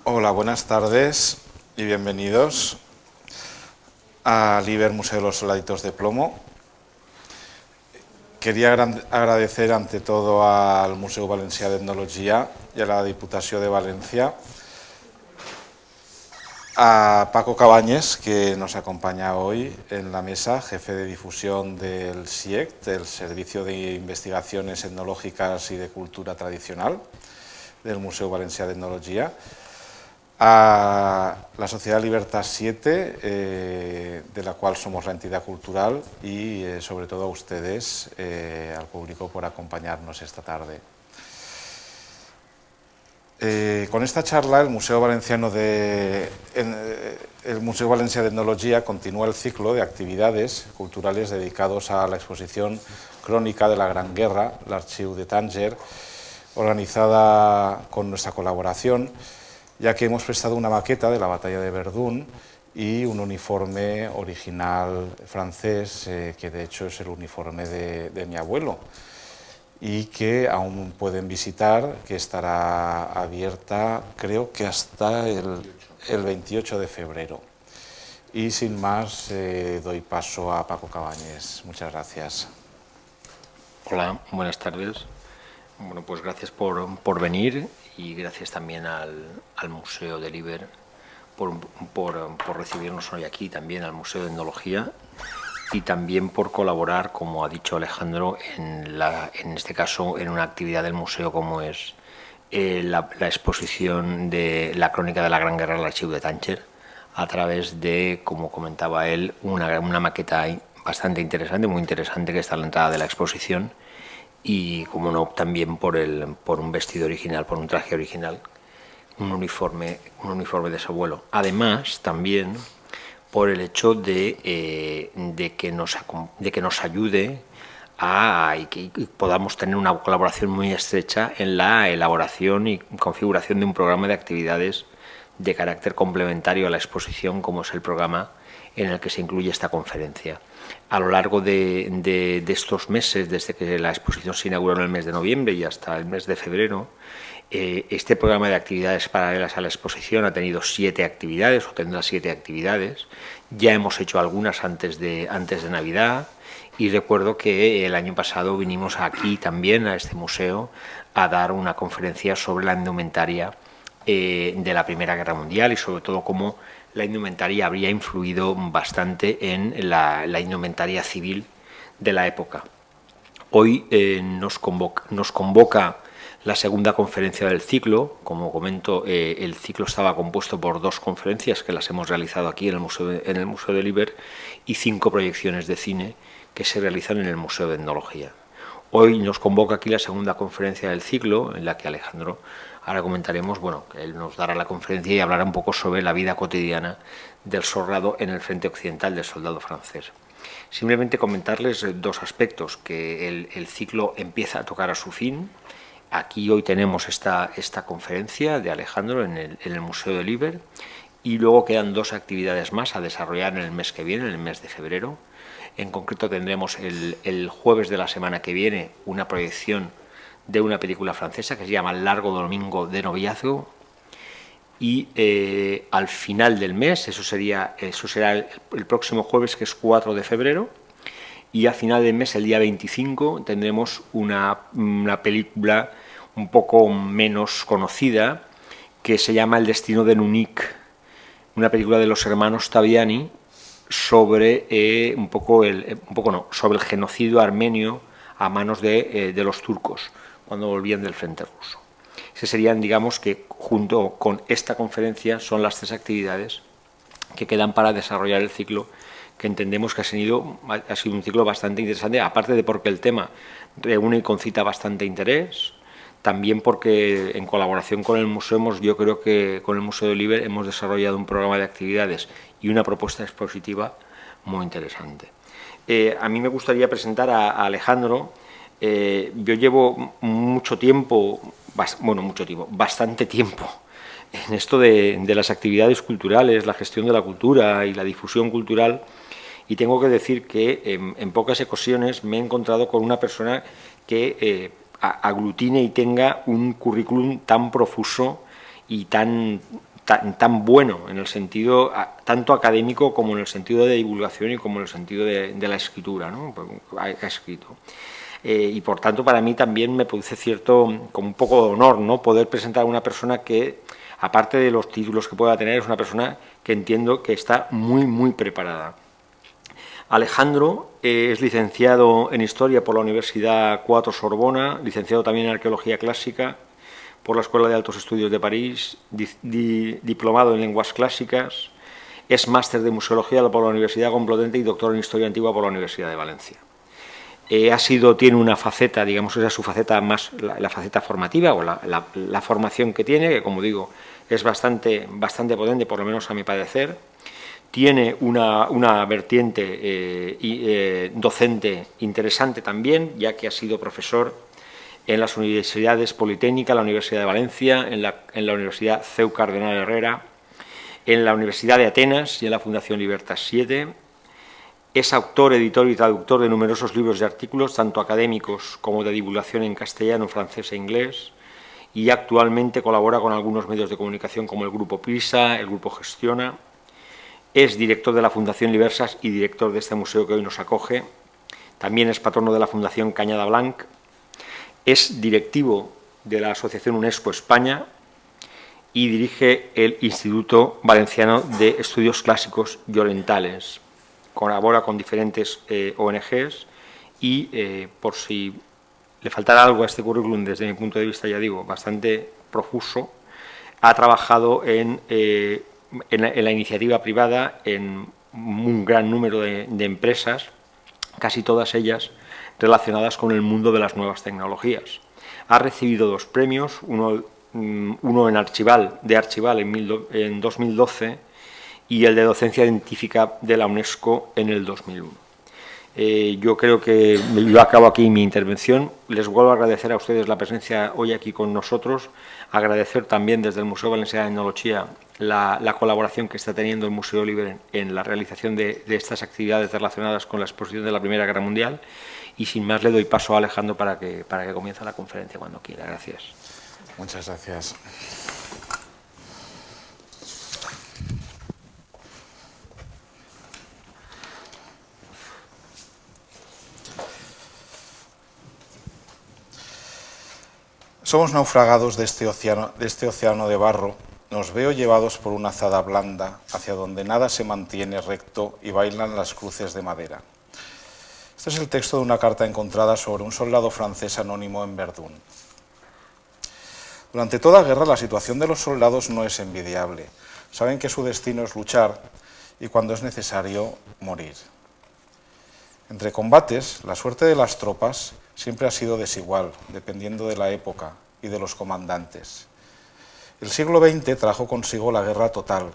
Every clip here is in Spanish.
Hola, buenas tardes y bienvenidos al Iber Museo de los Soldaditos de Plomo. Quería agradecer ante todo al Museu Valencià d'Etnologia y a la Diputación de Valencia, a Paco Cabañes, que nos acompaña hoy en la mesa, jefe de difusión del SIEC, del Servicio de Investigaciones Etnológicas y de Cultura Tradicional del Museu Valencià d'Etnologia, a la Sociedad Libertad 7, de la cual somos la entidad cultural, y sobre todo a ustedes, al público, por acompañarnos esta tarde. Con esta charla, el Museo Valencià d'Etnologia continúa el ciclo de actividades culturales dedicados a la exposición crónica de la Gran Guerra, l'Arxiu de Tànger, organizada con nuestra colaboración, ya que hemos prestado una maqueta de la batalla de Verdún y un uniforme original francés, que de hecho es el uniforme de mi abuelo, y que aún pueden visitar, que estará abierta creo que hasta el 28 de febrero. Y sin más, doy paso a Paco Cabañes. Muchas gracias. Hola, buenas tardes. Bueno, pues gracias por venir y gracias también al Museo del Iber por recibirnos hoy aquí, también al Museo de Etnología, y también por colaborar, como ha dicho Alejandro, en este caso en una actividad del museo como es la exposición de la crónica de la Gran Guerra al Archiu de Tànger, a través de, como comentaba él, una maqueta bastante interesante, muy interesante, que está a la entrada de la exposición, y como no, también por un vestido original, por un traje original, un uniforme de su abuelo. Además, también por el hecho de que nos ayude y que podamos tener una colaboración muy estrecha en la elaboración y configuración de un programa de actividades de carácter complementario a la exposición, como es el programa en el que se incluye esta conferencia. A lo largo de estos meses, desde que la exposición se inauguró en el mes de noviembre y hasta el mes de febrero, este programa de actividades paralelas a la exposición ha tenido 7 actividades, o tendrá 7 actividades. Ya hemos hecho algunas antes de Navidad, y recuerdo que el año pasado vinimos aquí también, a este museo, a dar una conferencia sobre la indumentaria de la Primera Guerra Mundial, y sobre todo cómo la indumentaria habría influido bastante en la indumentaria civil de la época. Hoy nos convoca la segunda conferencia del ciclo. Como comento, el ciclo estaba compuesto por 2 conferencias que las hemos realizado aquí en el Museo del Iber, y 5 proyecciones de cine que se realizan en el Museo de Etnología. Hoy nos convoca aquí la segunda conferencia del ciclo, en la que Alejandro, ahora comentaremos, bueno, él nos dará la conferencia y hablará un poco sobre la vida cotidiana del soldado en el frente occidental, del soldado francés. Simplemente comentarles 2 aspectos: que el ciclo empieza a tocar a su fin. Aquí hoy tenemos esta conferencia de Alejandro en el Museo del Iber, y luego quedan 2 actividades más a desarrollar en el mes que viene, en el mes de febrero. En concreto tendremos el jueves de la semana que viene una proyección de una película francesa que se llama Largo Domingo de Noviazgo, y al final del mes, eso será el próximo jueves, que es 4 de febrero, y a final del mes, el día 25, tendremos una película un poco menos conocida que se llama El destino de Nunik, una película de los hermanos Taviani sobre sobre el genocidio armenio a manos de los turcos cuando volvían del frente ruso. Esas serían, digamos, que junto con esta conferencia son las 3 actividades que quedan para desarrollar el ciclo, que entendemos que ha sido un ciclo bastante interesante, aparte de porque el tema reúne y concita bastante interés, también porque en colaboración con el museo, yo creo que con el Museo del Iber hemos desarrollado un programa de actividades y una propuesta expositiva muy interesante. A mí me gustaría presentar a Alejandro. Yo llevo bastante tiempo en esto de las actividades culturales, la gestión de la cultura y la difusión cultural, y tengo que decir que en pocas ocasiones me he encontrado con una persona que aglutine y tenga un currículum tan profuso y tan tan bueno en el sentido tanto académico como en el sentido de divulgación y como en el sentido de la escritura, ¿no? Ha escrito. Y por tanto para mí también me produce cierto, como un poco de honor, ¿no? Poder presentar a una persona que, aparte de los títulos que pueda tener, es una persona que entiendo que está muy preparada. Alejandro es licenciado en Historia por la Universidad IV Sorbona, licenciado también en Arqueología Clásica por la Escuela de Altos Estudios de París, diplomado en Lenguas Clásicas, es máster de Museología por la Universidad Complutense y doctor en Historia Antigua por la Universidad de Valencia. Tiene una faceta, digamos, esa es su faceta más, la faceta formativa o la formación que tiene, que como digo, es bastante potente, por lo menos a mi parecer. Tiene una vertiente docente interesante también, ya que ha sido profesor en las universidades Politécnica, la Universidad de Valencia, en la Universidad CEU Cardenal Herrera, en la Universidad de Atenas y en la Fundación Libertas 7. Es autor, editor y traductor de numerosos libros y artículos, tanto académicos como de divulgación en castellano, francés e inglés, y actualmente colabora con algunos medios de comunicación como el Grupo Prisa, el Grupo Gestiona. Es director de la Fundación Libertas y director de este museo que hoy nos acoge. También es patrono de la Fundación Cañada Blanc. Es directivo de la Asociación UNESCO España y dirige el Instituto Valenciano de Estudios Clásicos y Orientales. Colabora con diferentes ONGs y, por si le faltara algo a este currículum, desde mi punto de vista, ya digo, bastante profuso, ha trabajado en la iniciativa privada en un gran número de empresas, casi todas ellas relacionadas con el mundo de las nuevas tecnologías. Ha recibido 2 premios, uno en Archival en 2012 y el de Docencia Científica de la UNESCO en el 2001. Yo creo que yo acabo aquí mi intervención. Les vuelvo a agradecer a ustedes la presencia hoy aquí con nosotros, agradecer también desde el Museo Valenciano de Etnología la colaboración que está teniendo el Museo Libre en la realización de estas actividades relacionadas con la exposición de la Primera Guerra Mundial. Y sin más le doy paso a Alejandro para que comience la conferencia cuando quiera. Gracias. Muchas gracias. Somos naufragados de este océano de barro. Nos veo llevados por una azada blanda hacia donde nada se mantiene recto y bailan las cruces de madera. Este es el texto de una carta encontrada sobre un soldado francés anónimo en Verdún. Durante toda guerra la situación de los soldados no es envidiable. Saben que su destino es luchar y cuando es necesario morir. Entre combates, la suerte de las tropas siempre ha sido desigual, dependiendo de la época y de los comandantes. El siglo XX trajo consigo la guerra total,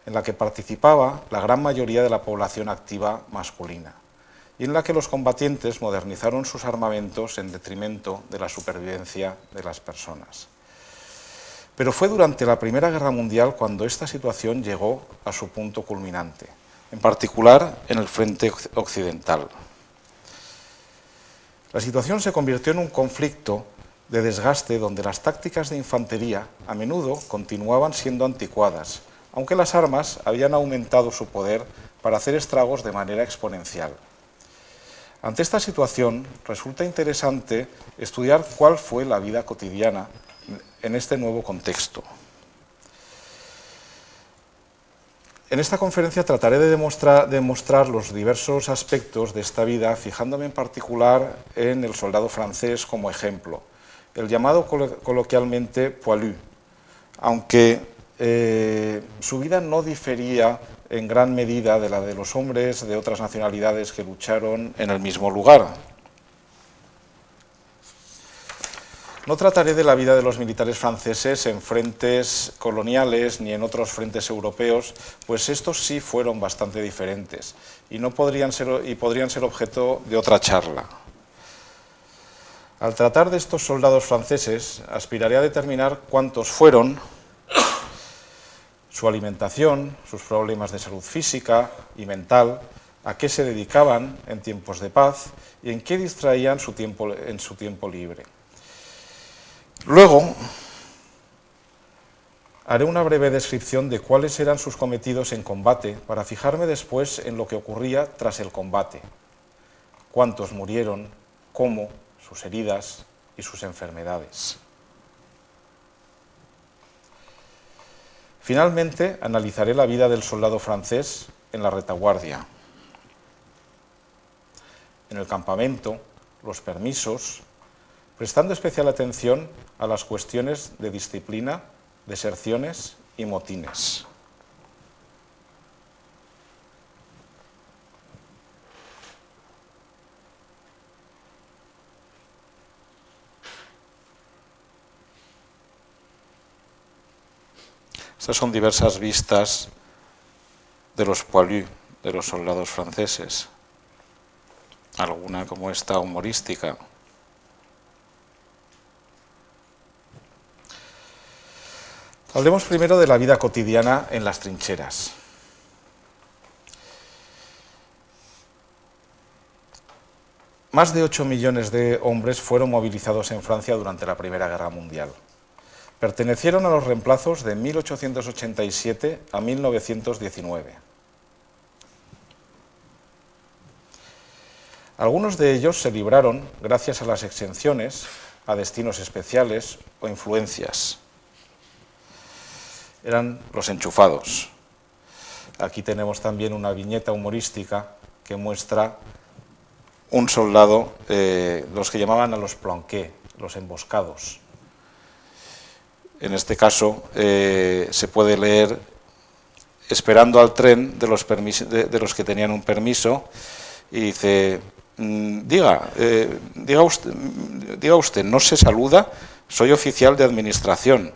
en la que participaba la gran mayoría de la población activa masculina, y en la que los combatientes modernizaron sus armamentos en detrimento de la supervivencia de las personas. Pero fue durante la Primera Guerra Mundial cuando esta situación llegó a su punto culminante, en particular en el frente occidental. La situación se convirtió en un conflicto de desgaste donde las tácticas de infantería a menudo continuaban siendo anticuadas, aunque las armas habían aumentado su poder para hacer estragos de manera exponencial. Ante esta situación, resulta interesante estudiar cuál fue la vida cotidiana en este nuevo contexto. En esta conferencia trataré de demostrar los diversos aspectos de esta vida, fijándome en particular en el soldado francés como ejemplo, el llamado coloquialmente poilu, aunque su vida no difería en gran medida de la de los hombres de otras nacionalidades que lucharon en el mismo lugar. No trataré de la vida de los militares franceses en frentes coloniales ni en otros frentes europeos, pues estos sí fueron bastante diferentes y podrían ser objeto de otra charla. Al tratar de estos soldados franceses, aspiraré a determinar cuántos fueron, su alimentación, sus problemas de salud física y mental, a qué se dedicaban en tiempos de paz y en qué distraían en su tiempo libre. Luego, Haré una breve descripción de cuáles eran sus cometidos en combate para fijarme después en lo que ocurría tras el combate, cuántos murieron, cómo, sus heridas y sus enfermedades. Finalmente, analizaré la vida del soldado francés en la retaguardia, en el campamento, los permisos, prestando especial atención a las cuestiones de disciplina, deserciones y motines. Estas son diversas vistas de los poilus, de los soldados franceses. Alguna como esta humorística. Hablemos primero de la vida cotidiana en las trincheras. Más de 8 millones de hombres fueron movilizados en Francia durante la Primera Guerra Mundial. Pertenecieron a los reemplazos de 1887 a 1919. Algunos de ellos se libraron gracias a las exenciones, a destinos especiales o influencias. Eran los enchufados. Aquí tenemos también una viñeta humorística que muestra un soldado, los que llamaban a los planqués, los emboscados. En este caso se puede leer esperando al tren de los que tenían un permiso y dice, diga usted, no se saluda, soy oficial de administración.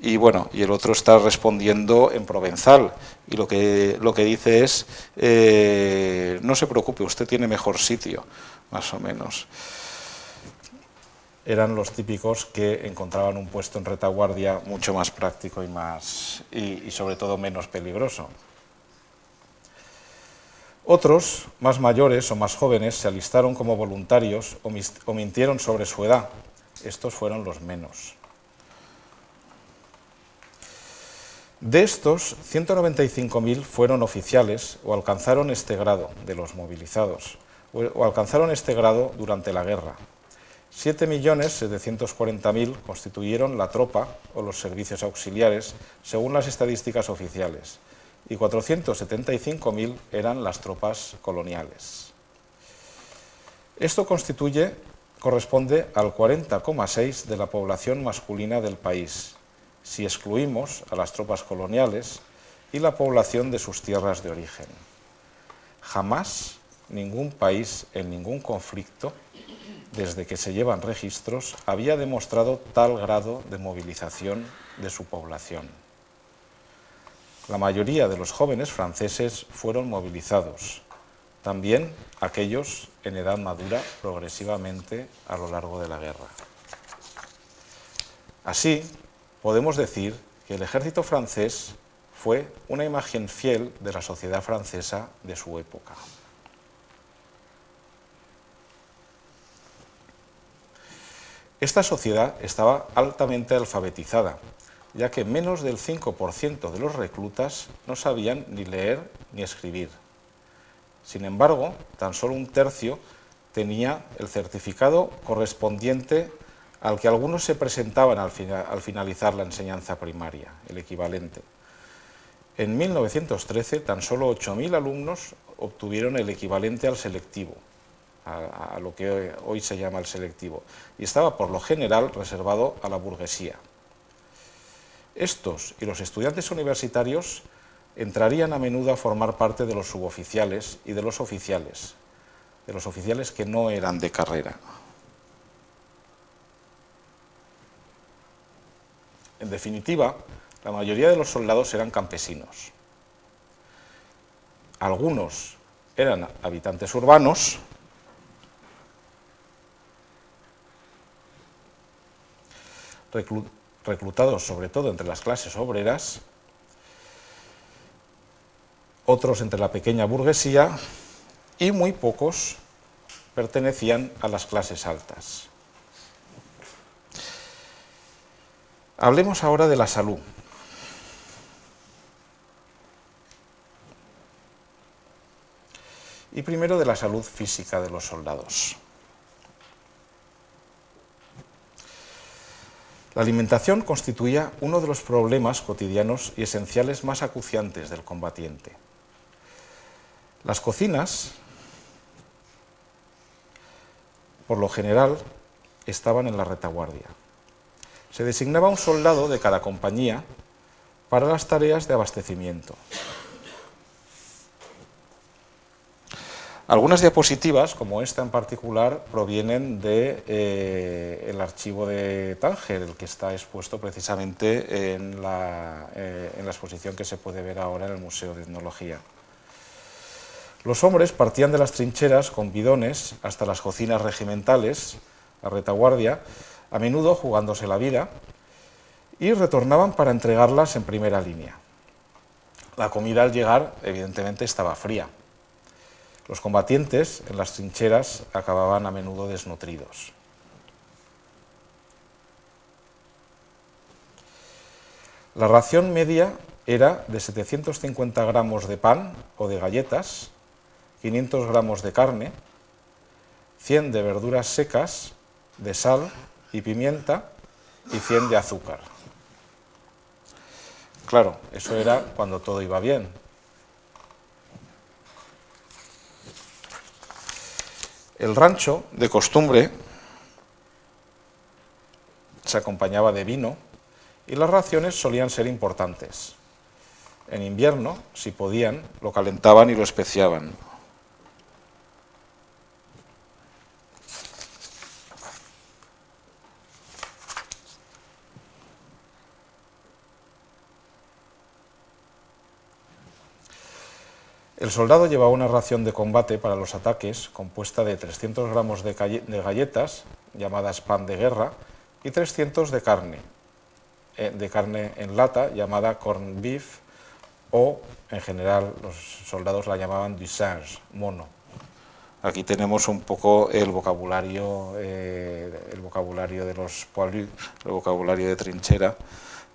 Y bueno, y el otro está respondiendo en provenzal y lo que dice es, no se preocupe, usted tiene mejor sitio, más o menos. Eran los típicos que encontraban un puesto en retaguardia mucho más práctico y sobre todo menos peligroso. Otros, más mayores o más jóvenes, se alistaron como voluntarios o mintieron sobre su edad. Estos fueron los menos. De estos, 195.000 fueron oficiales o alcanzaron este grado de los movilizados, o alcanzaron este grado durante la guerra. 7.740.000 constituyeron la tropa o los servicios auxiliares, según las estadísticas oficiales, y 475.000 eran las tropas coloniales. Esto corresponde al 40,6% de la población masculina del país, si excluimos a las tropas coloniales y la población de sus tierras de origen. Jamás ningún país en ningún conflicto, desde que se llevan registros, había demostrado tal grado de movilización de su población. La mayoría de los jóvenes franceses fueron movilizados, también aquellos en edad madura progresivamente a lo largo de la guerra. Así, podemos decir que el ejército francés fue una imagen fiel de la sociedad francesa de su época. Esta sociedad estaba altamente alfabetizada, ya que menos del 5% de los reclutas no sabían ni leer ni escribir. Sin embargo, tan solo un tercio tenía el certificado correspondiente al que algunos se presentaban al finalizar la enseñanza primaria, el equivalente. En 1913, tan solo 8.000 alumnos obtuvieron el equivalente al selectivo, a lo que hoy se llama el selectivo, y estaba por lo general reservado a la burguesía. Estos y los estudiantes universitarios entrarían a menudo a formar parte de los suboficiales y de los oficiales que no eran de carrera. En definitiva, la mayoría de los soldados eran campesinos. Algunos eran habitantes urbanos, reclutados sobre todo entre las clases obreras, otros entre la pequeña burguesía y muy pocos pertenecían a las clases altas. Hablemos ahora de la salud. y primero de la salud física de los soldados. La alimentación constituía uno de los problemas cotidianos y esenciales más acuciantes del combatiente. Las cocinas, por lo general, estaban en la retaguardia. Se designaba un soldado de cada compañía para las tareas de abastecimiento. Algunas diapositivas, como esta en particular, provienen del archivo de Tánger, el que está expuesto precisamente en la exposición que se puede ver ahora en el Museo de Etnología. Los hombres partían de las trincheras con bidones hasta las cocinas regimentales, la retaguardia, a menudo jugándose la vida, y retornaban para entregarlas en primera línea. La comida al llegar, evidentemente, estaba fría. Los combatientes en las trincheras acababan a menudo desnutridos. La ración media era de 750 gramos de pan o de galletas, 500 gramos de carne, 100 de verduras secas, de sal y pimienta y 100 de azúcar. Claro, eso era cuando todo iba bien. El rancho, de costumbre, se acompañaba de vino y las raciones solían ser importantes. En invierno, si podían, lo calentaban y lo especiaban. El soldado llevaba una ración de combate para los ataques compuesta de 300 gramos de galletas, llamadas pan de guerra, y 300 de carne en lata, llamada corned beef, o en general los soldados la llamaban du singe, mono. Aquí tenemos un poco el vocabulario de los poilus, el vocabulario de trinchera.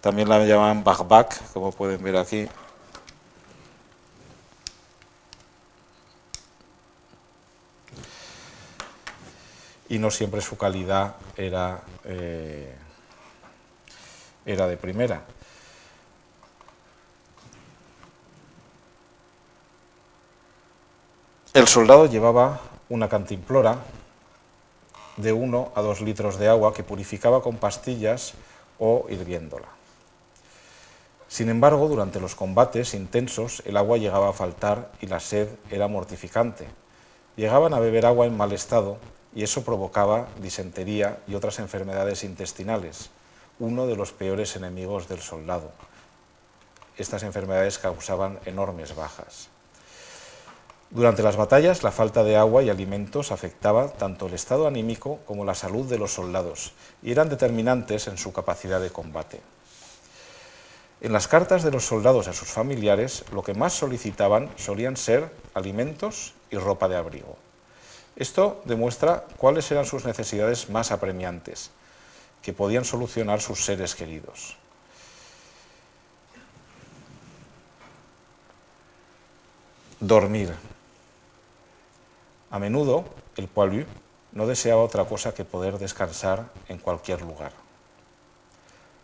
También la llamaban barbac, como pueden ver aquí. Y no siempre su calidad era de primera. El soldado llevaba una cantimplora de 1 a 2 litros de agua que purificaba con pastillas o hirviéndola. Sin embargo, durante los combates intensos, el agua llegaba a faltar y la sed era mortificante. Llegaban a beber agua en mal estado y eso provocaba disentería y otras enfermedades intestinales, uno de los peores enemigos del soldado. Estas enfermedades causaban enormes bajas. Durante las batallas, la falta de agua y alimentos afectaba tanto el estado anímico como la salud de los soldados y eran determinantes en su capacidad de combate. En las cartas de los soldados a sus familiares, lo que más solicitaban solían ser alimentos y ropa de abrigo. Esto demuestra cuáles eran sus necesidades más apremiantes, que podían solucionar sus seres queridos. Dormir. A menudo, el poilu no deseaba otra cosa que poder descansar en cualquier lugar.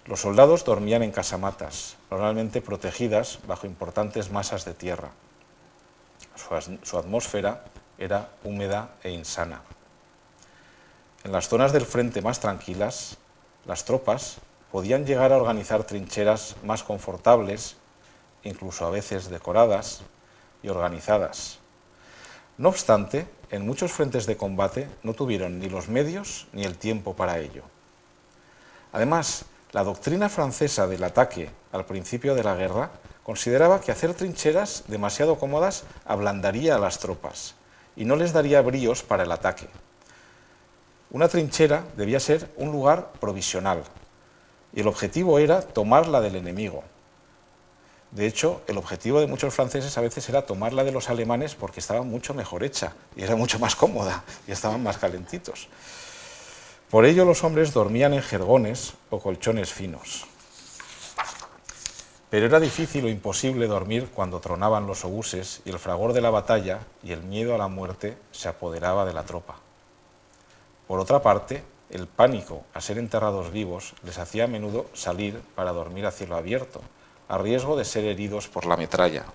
Los soldados dormían en casamatas, normalmente protegidas bajo importantes masas de tierra. Su atmósfera era húmeda e insana. En las zonas del frente más tranquilas, las tropas podían llegar a organizar trincheras más confortables, incluso a veces decoradas y organizadas. No obstante, en muchos frentes de combate no tuvieron ni los medios ni el tiempo para ello. Además, la doctrina francesa del ataque al principio de la guerra consideraba que hacer trincheras demasiado cómodas ablandaría a las tropas y no les daría bríos para el ataque. Una trinchera debía ser un lugar provisional y el objetivo era tomarla del enemigo. De hecho, el objetivo de muchos franceses a veces era tomarla de los alemanes porque estaba mucho mejor hecha y era mucho más cómoda y estaban más calentitos. Por ello los hombres dormían en jergones o colchones finos. Pero era difícil o imposible dormir cuando tronaban los obuses y el fragor de la batalla y el miedo a la muerte se apoderaba de la tropa. Por otra parte, el pánico a ser enterrados vivos les hacía a menudo salir para dormir a cielo abierto, a riesgo de ser heridos por la metralla.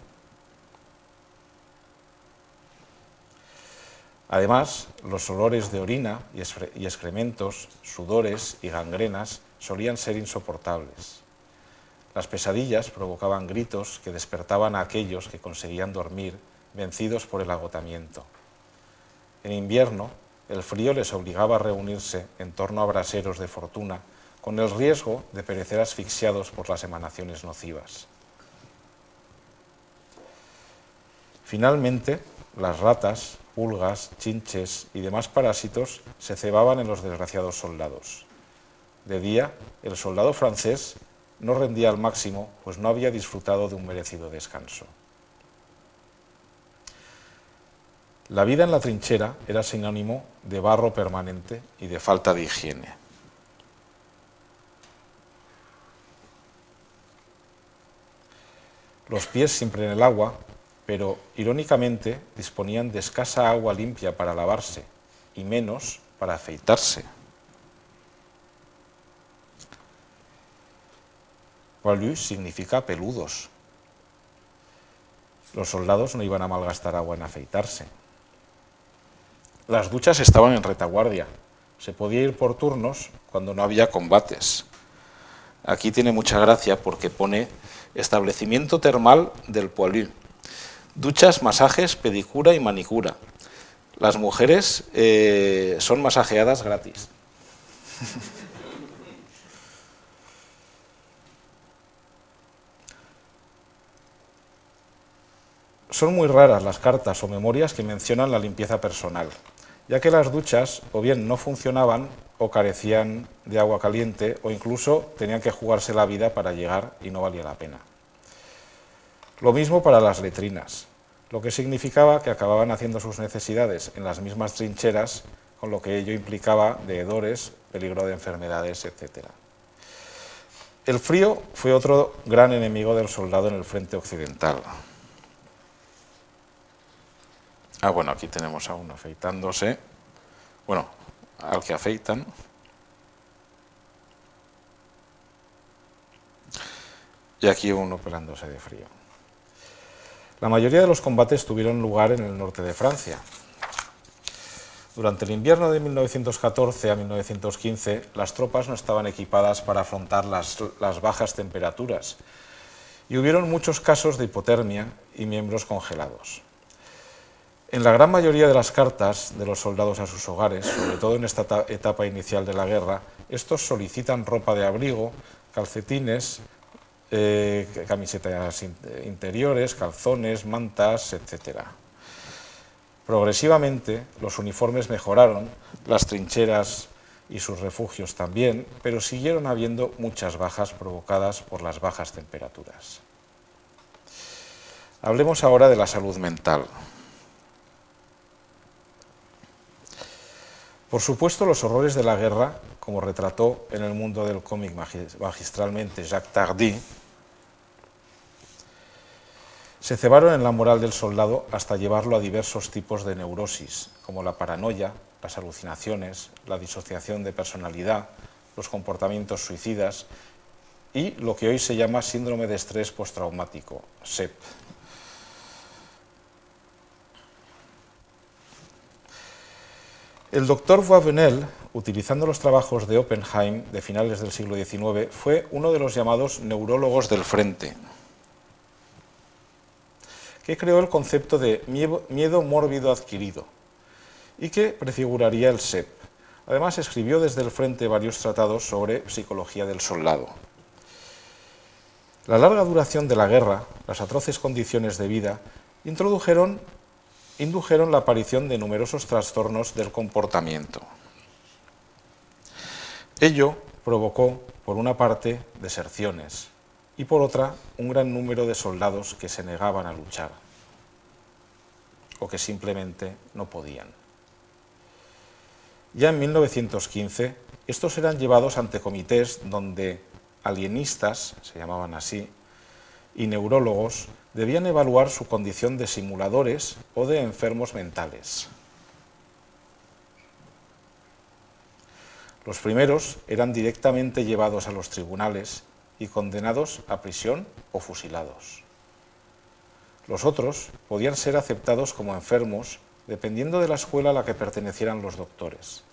Además, los olores de orina y excrementos, sudores y gangrenas solían ser insoportables. Las pesadillas provocaban gritos que despertaban a aquellos que conseguían dormir, vencidos por el agotamiento. En invierno, el frío les obligaba a reunirse en torno a braseros de fortuna, con el riesgo de perecer asfixiados por las emanaciones nocivas. Finalmente, las ratas, pulgas, chinches y demás parásitos se cebaban en los desgraciados soldados. De día, el soldado francés no rendía al máximo, pues no había disfrutado de un merecido descanso. La vida en la trinchera era sinónimo de barro permanente y de falta de higiene. Los pies siempre en el agua, pero irónicamente disponían de escasa agua limpia para lavarse y menos para afeitarse. Poilus significa peludos. Los soldados no iban a malgastar agua en afeitarse. Las duchas estaban en retaguardia. Se podía ir por turnos cuando no había combates. Aquí tiene mucha gracia porque pone establecimiento termal del Poilus. Duchas, masajes, pedicura y manicura. Las mujeres son masajeadas gratis. Son muy raras las cartas o memorias que mencionan la limpieza personal, ya que las duchas o bien no funcionaban o carecían de agua caliente o incluso tenían que jugarse la vida para llegar y no valía la pena. Lo mismo para las letrinas, lo que significaba que acababan haciendo sus necesidades en las mismas trincheras, con lo que ello implicaba de hedores, peligro de enfermedades, etc. El frío fue otro gran enemigo del soldado en el frente occidental. Bueno, aquí tenemos a uno afeitándose, bueno, al que afeitan. Y aquí uno pelándose de frío. La mayoría de los combates tuvieron lugar en el norte de Francia. Durante el invierno de 1914 a 1915, las tropas no estaban equipadas para afrontar las bajas temperaturas y hubieron muchos casos de hipotermia y miembros congelados. En la gran mayoría de las cartas de los soldados a sus hogares, sobre todo en esta etapa inicial de la guerra, estos solicitan ropa de abrigo, calcetines, camisetas interiores, calzones, mantas, etc. Progresivamente los uniformes mejoraron, las trincheras y sus refugios también, pero siguieron habiendo muchas bajas provocadas por las bajas temperaturas. Hablemos ahora de la salud mental. Por supuesto, los horrores de la guerra, como retrató en el mundo del cómic magistralmente Jacques Tardy, se cebaron en la moral del soldado hasta llevarlo a diversos tipos de neurosis, como la paranoia, las alucinaciones, la disociación de personalidad, los comportamientos suicidas y lo que hoy se llama síndrome de estrés postraumático, SEP. El doctor Boisvenel, utilizando los trabajos de Oppenheim de finales del siglo XIX, fue uno de los llamados neurólogos del frente, que creó el concepto de miedo mórbido adquirido y que prefiguraría el SEP. Además, escribió desde el frente varios tratados sobre psicología del soldado. La larga duración de la guerra, las atroces condiciones de vida, indujeron la aparición de numerosos trastornos del comportamiento. Ello provocó, por una parte, deserciones y por otra, un gran número de soldados que se negaban a luchar o que simplemente no podían. Ya en 1915, estos eran llevados ante comités donde alienistas, se llamaban así, y neurólogos debían evaluar su condición de simuladores o de enfermos mentales. Los primeros eran directamente llevados a los tribunales y condenados a prisión o fusilados. Los otros podían ser aceptados como enfermos dependiendo de la escuela a la que pertenecieran los doctores.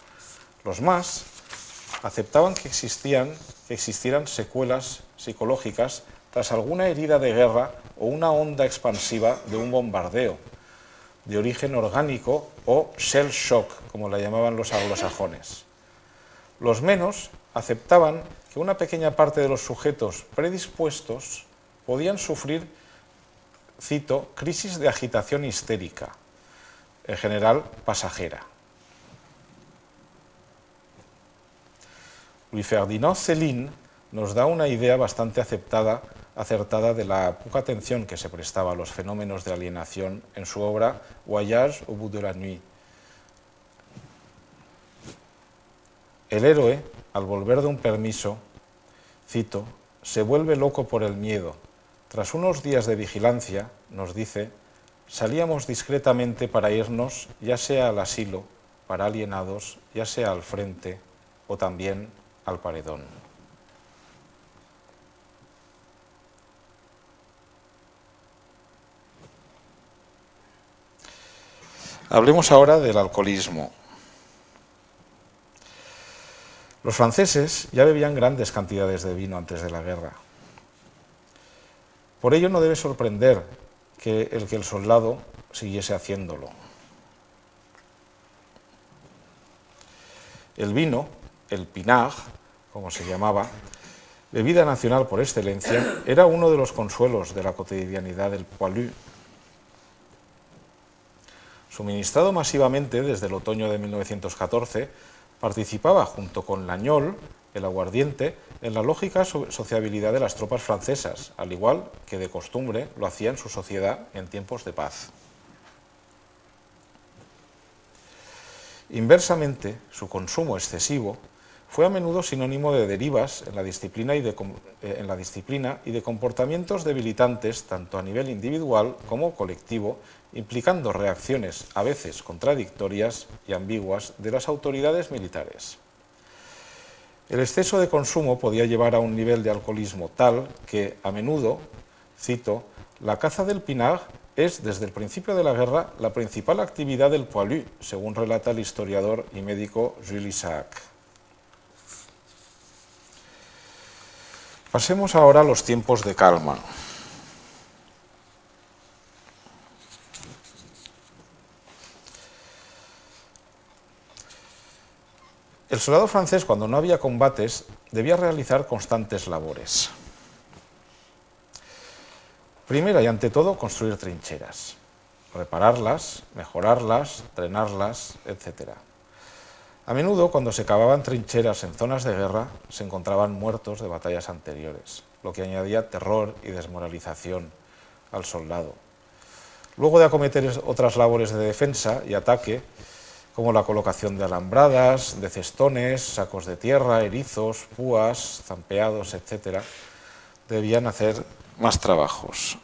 Los más aceptaban que existieran secuelas psicológicas tras alguna herida de guerra o una onda expansiva de un bombardeo, de origen orgánico o shell shock, como la llamaban los anglosajones. Los menos aceptaban que una pequeña parte de los sujetos predispuestos podían sufrir, cito, crisis de agitación histérica, en general pasajera. Louis Ferdinand Céline nos da una idea bastante acertada de la poca atención que se prestaba a los fenómenos de alienación en su obra Voyage au bout de la nuit. El héroe, al volver de un permiso, cito, se vuelve loco por el miedo. Tras unos días de vigilancia, nos dice, salíamos discretamente para irnos ya sea al asilo, para alienados, ya sea al frente o también al paredón. Hablemos ahora del alcoholismo. Los franceses ya bebían grandes cantidades de vino antes de la guerra. Por ello no debe sorprender que el soldado siguiese haciéndolo. El vino, el pinard, como se llamaba, bebida nacional por excelencia, era uno de los consuelos de la cotidianidad del poilu. Suministrado masivamente desde el otoño de 1914, participaba junto con l'Agnol, el aguardiente, en la lógica sociabilidad de las tropas francesas, al igual que de costumbre lo hacía en su sociedad en tiempos de paz. Inversamente, su consumo excesivo fue a menudo sinónimo de derivas en la disciplina y de comportamientos debilitantes tanto a nivel individual como colectivo, implicando reacciones a veces contradictorias y ambiguas de las autoridades militares. El exceso de consumo podía llevar a un nivel de alcoholismo tal que, a menudo, cito, la caza del pinard es, desde el principio de la guerra, la principal actividad del poilu, según relata el historiador y médico Jules Isaac. Pasemos ahora a los tiempos de calma. El soldado francés, cuando no había combates, debía realizar constantes labores. Primero y ante todo, construir trincheras, repararlas, mejorarlas, drenarlas, etc. A menudo, cuando se cavaban trincheras en zonas de guerra, se encontraban muertos de batallas anteriores, lo que añadía terror y desmoralización al soldado. Luego de acometer otras labores de defensa y ataque, como la colocación de alambradas, de cestones, sacos de tierra, erizos, púas, zampeados, etc., debían hacer más trabajos.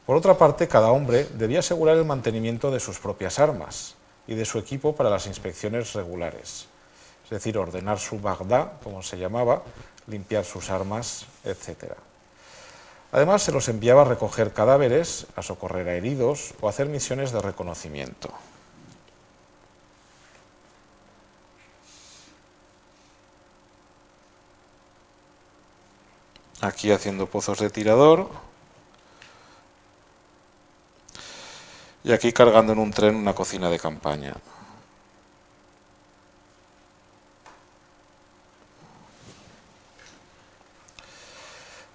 Por otra parte, cada hombre debía asegurar el mantenimiento de sus propias armas y de su equipo para las inspecciones regulares, es decir, ordenar su bagdá, como se llamaba, limpiar sus armas, etc. Además, se los enviaba a recoger cadáveres, a socorrer a heridos o a hacer misiones de reconocimiento. Aquí haciendo pozos de tirador. Y aquí cargando en un tren una cocina de campaña.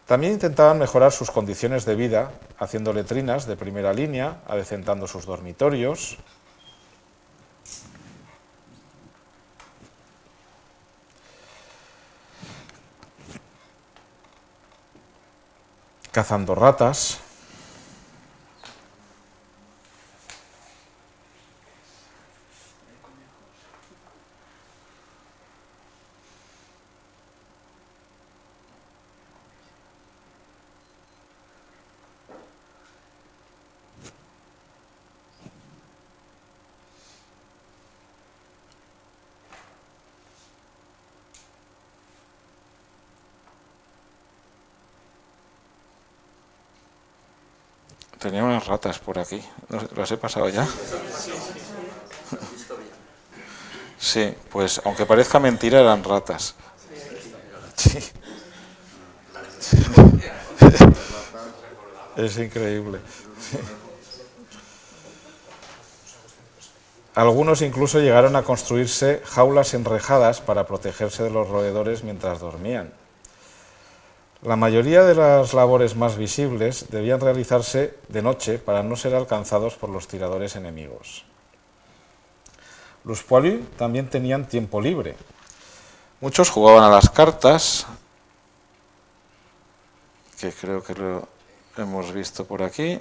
También intentaban mejorar sus condiciones de vida, haciendo letrinas de primera línea, adecentando sus dormitorios. Cazando ratas. Tenía unas ratas por aquí. ¿Las he pasado ya? Sí, pues aunque parezca mentira, eran ratas. Sí. Es increíble. Algunos incluso llegaron a construirse jaulas enrejadas para protegerse de los roedores mientras dormían. La mayoría de las labores más visibles debían realizarse de noche para no ser alcanzados por los tiradores enemigos. Los poilus también tenían tiempo libre. Muchos jugaban a las cartas, que creo que lo hemos visto por aquí.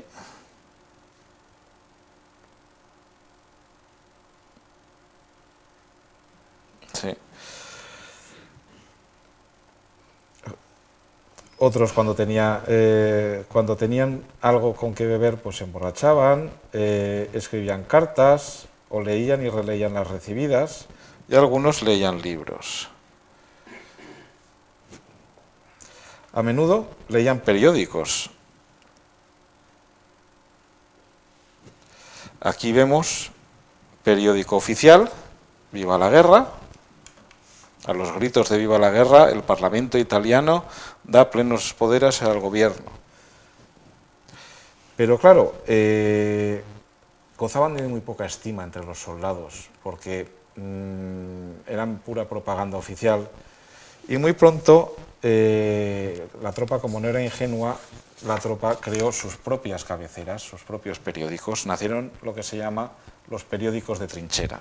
Sí. Otros cuando tenían algo con que beber, pues se emborrachaban, escribían cartas o leían y releían las recibidas, y algunos leían libros. A menudo leían periódicos. Aquí vemos periódico oficial, Viva la Guerra. A los gritos de Viva la Guerra, el Parlamento italiano da plenos poderes al gobierno. Pero claro, gozaban de muy poca estima entre los soldados, porque eran pura propaganda oficial, y muy pronto la tropa, como no era ingenua, la tropa creó sus propias cabeceras, sus propios periódicos. Nacieron lo que se llama los periódicos de trinchera.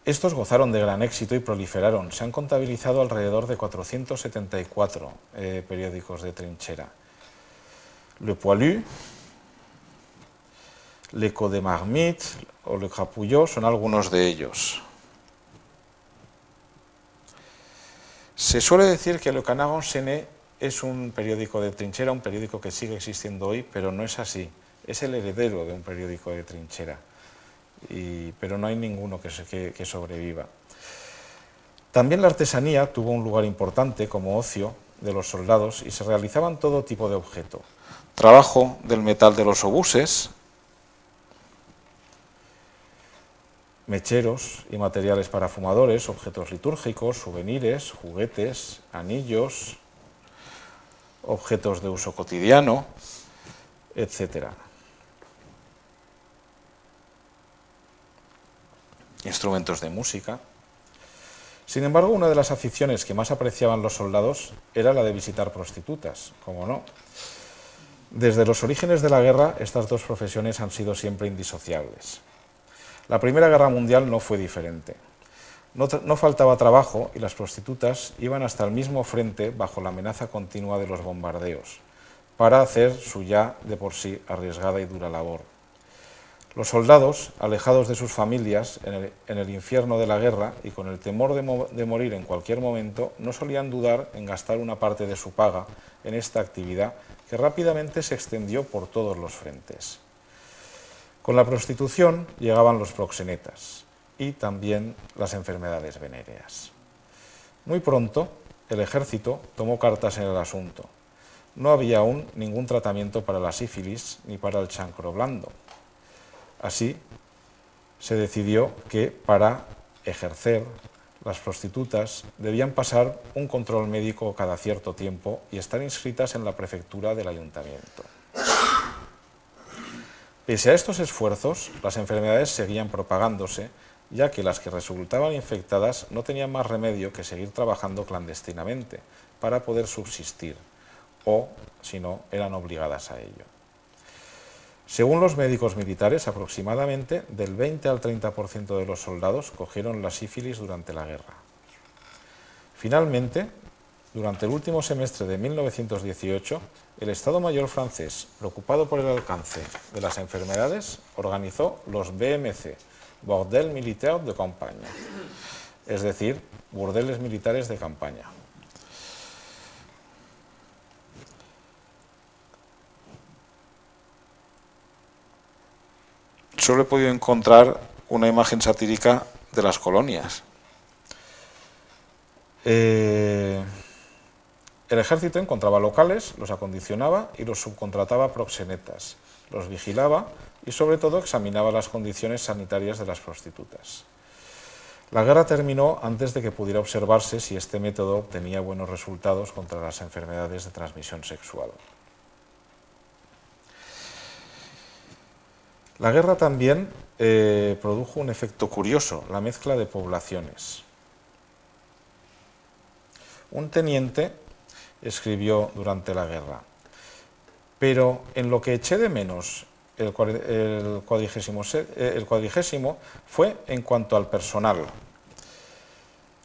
Estos gozaron de gran éxito y proliferaron. Se han contabilizado alrededor de 474 periódicos de trinchera. Le Poilu, l'Echo de Marmite o Le Crapullo son algunos de ellos. Se suele decir que Le Canard enchaîné es un periódico de trinchera, un periódico que sigue existiendo hoy, pero no es así. Es el heredero de un periódico de trinchera. Pero no hay ninguno que sobreviva. También la artesanía tuvo un lugar importante como ocio de los soldados y se realizaban todo tipo de objeto. Trabajo del metal de los obuses, mecheros y materiales para fumadores, objetos litúrgicos, souvenirs, juguetes, anillos, objetos de uso cotidiano, etc. Instrumentos de música. Sin embargo, una de las aficiones que más apreciaban los soldados era la de visitar prostitutas, como no. Desde los orígenes de la guerra, estas dos profesiones han sido siempre indisociables. La Primera Guerra Mundial no fue diferente. No faltaba trabajo y las prostitutas iban hasta el mismo frente bajo la amenaza continua de los bombardeos, para hacer su ya de por sí arriesgada y dura labor. Los soldados, alejados de sus familias en el infierno de la guerra y con el temor de morir en cualquier momento, no solían dudar en gastar una parte de su paga en esta actividad que rápidamente se extendió por todos los frentes. Con la prostitución llegaban los proxenetas y también las enfermedades venéreas. Muy pronto, el ejército tomó cartas en el asunto. No había aún ningún tratamiento para la sífilis ni para el chancro blando. Así, se decidió que para ejercer las prostitutas debían pasar un control médico cada cierto tiempo y estar inscritas en la prefectura del ayuntamiento. Pese a estos esfuerzos, las enfermedades seguían propagándose, ya que las que resultaban infectadas no tenían más remedio que seguir trabajando clandestinamente para poder subsistir, o, si no, eran obligadas a ello. Según los médicos militares, aproximadamente del 20 al 30% de los soldados cogieron la sífilis durante la guerra. Finalmente, durante el último semestre de 1918, el Estado Mayor francés, preocupado por el alcance de las enfermedades, organizó los BMC, Bordel Militaire de Campagne, es decir, burdeles militares de campaña. Solo he podido encontrar una imagen satírica de las colonias. El ejército encontraba locales, los acondicionaba y los subcontrataba a proxenetas, los vigilaba y sobre todo examinaba las condiciones sanitarias de las prostitutas. La guerra terminó antes de que pudiera observarse si este método obtenía buenos resultados contra las enfermedades de transmisión sexual. La guerra también produjo un efecto curioso, la mezcla de poblaciones. Un teniente escribió durante la guerra: pero en lo que eché de menos el cuadragésimo fue en cuanto al personal.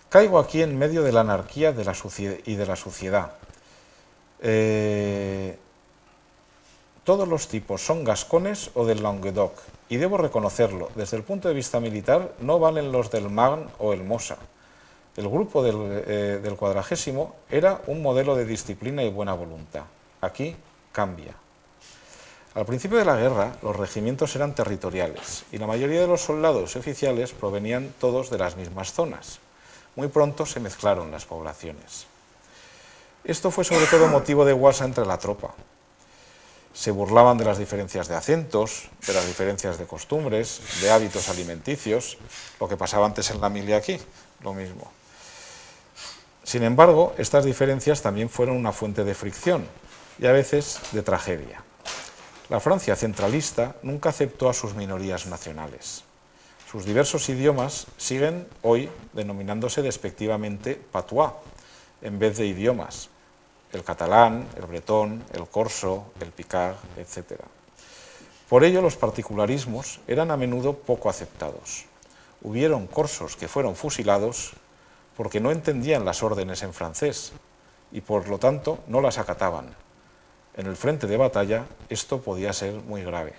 Caigo aquí en medio de la anarquía y de la suciedad. Todos los tipos son gascones o del Languedoc, y debo reconocerlo, desde el punto de vista militar no valen los del Marne o el Mosa. El grupo del cuadragésimo era un modelo de disciplina y buena voluntad. Aquí cambia. Al principio de la guerra, los regimientos eran territoriales y la mayoría de los soldados y oficiales provenían todos de las mismas zonas. Muy pronto se mezclaron las poblaciones. Esto fue sobre todo motivo de guasa entre la tropa. Se burlaban de las diferencias de acentos, de las diferencias de costumbres, de hábitos alimenticios, lo que pasaba antes en la mili aquí, lo mismo. Sin embargo, estas diferencias también fueron una fuente de fricción y a veces de tragedia. La Francia centralista nunca aceptó a sus minorías nacionales. Sus diversos idiomas siguen hoy denominándose despectivamente patois, en vez de idiomas: el catalán, el bretón, el corso, el picard, etc. Por ello, los particularismos eran a menudo poco aceptados. Hubieron corsos que fueron fusilados porque no entendían las órdenes en francés y por lo tanto no las acataban. En el frente de batalla esto podía ser muy grave.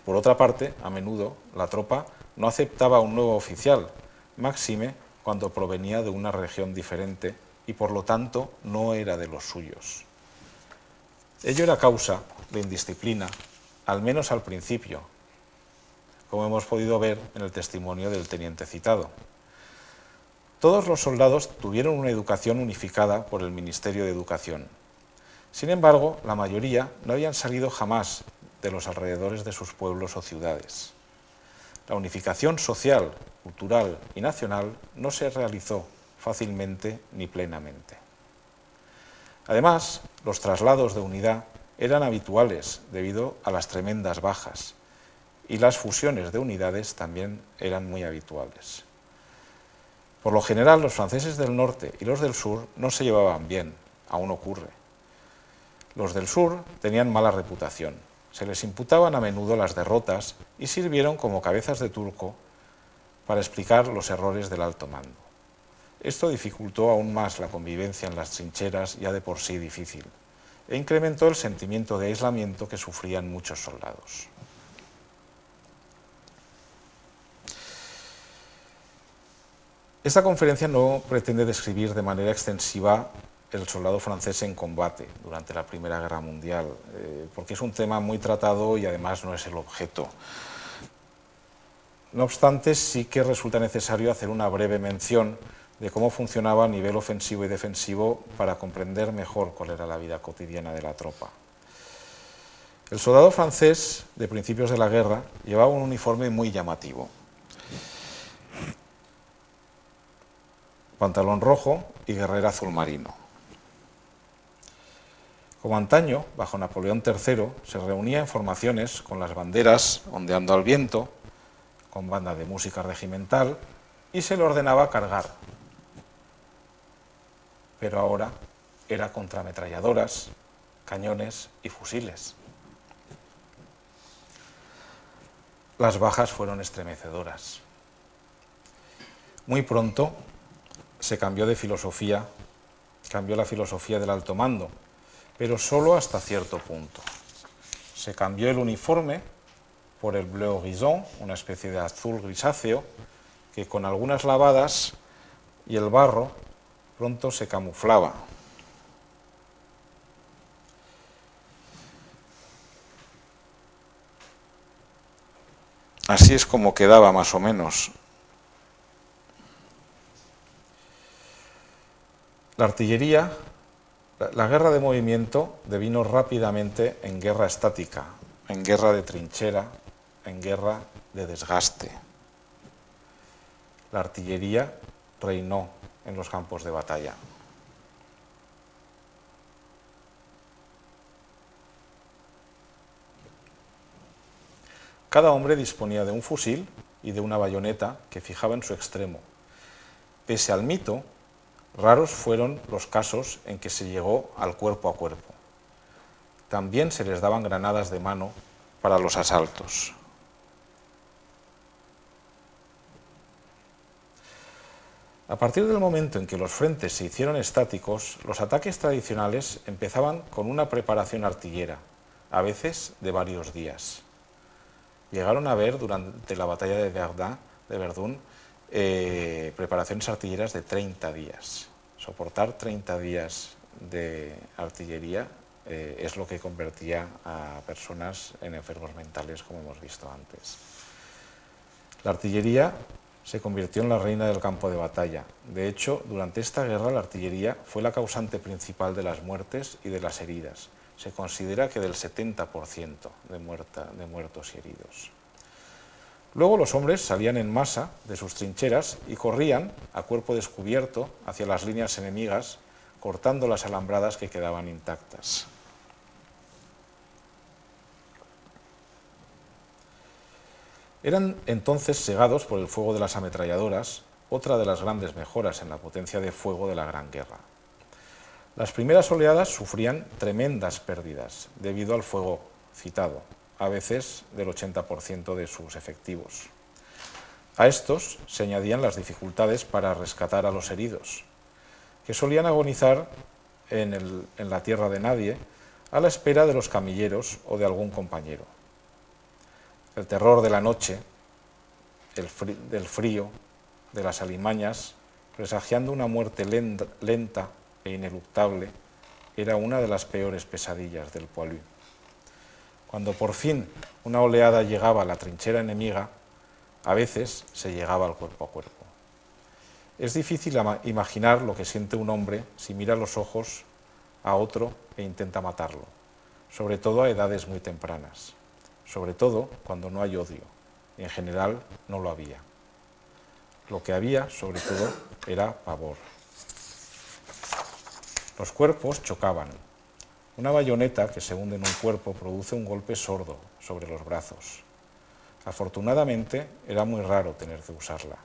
Por otra parte, a menudo la tropa no aceptaba a un nuevo oficial, máxime cuando provenía de una región diferente y por lo tanto no era de los suyos. Ello era causa de indisciplina, al menos al principio, como hemos podido ver en el testimonio del teniente citado. Todos los soldados tuvieron una educación unificada por el Ministerio de Educación. Sin embargo, la mayoría no habían salido jamás de los alrededores de sus pueblos o ciudades. La unificación social, cultural y nacional no se realizó fácilmente ni plenamente. Además, los traslados de unidad eran habituales debido a las tremendas bajas y las fusiones de unidades también eran muy habituales. Por lo general, los franceses del norte y los del sur no se llevaban bien, aún ocurre. Los del sur tenían mala reputación, se les imputaban a menudo las derrotas y sirvieron como cabezas de turco para explicar los errores del alto mando. Esto dificultó aún más la convivencia en las trincheras, ya de por sí difícil, e incrementó el sentimiento de aislamiento que sufrían muchos soldados. Esta conferencia no pretende describir de manera extensiva el soldado francés en combate durante la Primera Guerra Mundial, porque es un tema muy tratado y además no es el objeto. No obstante, sí que resulta necesario hacer una breve mención de cómo funcionaba a nivel ofensivo y defensivo para comprender mejor cuál era la vida cotidiana de la tropa. El soldado francés de principios de la guerra llevaba un uniforme muy llamativo: pantalón rojo y guerrera azul marino. Como antaño, bajo Napoleón III, se reunía en formaciones con las banderas ondeando al viento, con banda de música regimental, y se le ordenaba cargar. Pero ahora era contra ametralladoras, cañones y fusiles. Las bajas fueron estremecedoras. Muy pronto se cambió de filosofía, cambió la filosofía del alto mando, pero solo hasta cierto punto. Se cambió el uniforme por el bleu horizon, una especie de azul grisáceo, que con algunas lavadas y el barro pronto se camuflaba. Así es como quedaba más o menos. La artillería La guerra de movimiento devino rápidamente en guerra estática, en guerra de trinchera, en guerra de desgaste. La artillería reinó en los campos de batalla. Cada hombre disponía de un fusil y de una bayoneta que fijaba en su extremo. Pese al mito, raros fueron los casos en que se llegó al cuerpo a cuerpo. También se les daban granadas de mano para los asaltos. A partir del momento en que los frentes se hicieron estáticos, los ataques tradicionales empezaban con una preparación artillera, a veces de varios días. Llegaron a haber durante la batalla de Verdún preparaciones artilleras de 30 días. Soportar 30 días de artillería es lo que convertía a personas en enfermos mentales, como hemos visto antes. La artillería se convirtió en la reina del campo de batalla. De hecho, durante esta guerra la artillería fue la causante principal de las muertes y de las heridas. Se considera que del 70% de muertos y heridos. Luego los hombres salían en masa de sus trincheras y corrían a cuerpo descubierto hacia las líneas enemigas, cortando las alambradas que quedaban intactas. Eran entonces cegados por el fuego de las ametralladoras, otra de las grandes mejoras en la potencia de fuego de la Gran Guerra. Las primeras oleadas sufrían tremendas pérdidas debido al fuego citado, a veces del 80% de sus efectivos. A estos se añadían las dificultades para rescatar a los heridos, que solían agonizar en la tierra de nadie a la espera de los camilleros o de algún compañero. El terror de la noche, del frío, de las alimañas, presagiando una muerte lenta e ineluctable, era una de las peores pesadillas del poilu. Cuando por fin una oleada llegaba a la trinchera enemiga, a veces se llegaba al cuerpo a cuerpo. Es difícil imaginar lo que siente un hombre si mira a los ojos a otro e intenta matarlo, sobre todo a edades muy tempranas, sobre todo cuando no hay odio, y en general no lo había. Lo que había, sobre todo, era pavor. Los cuerpos chocaban. Una bayoneta que se hunde en un cuerpo produce un golpe sordo sobre los brazos. Afortunadamente, era muy raro tener que usarla.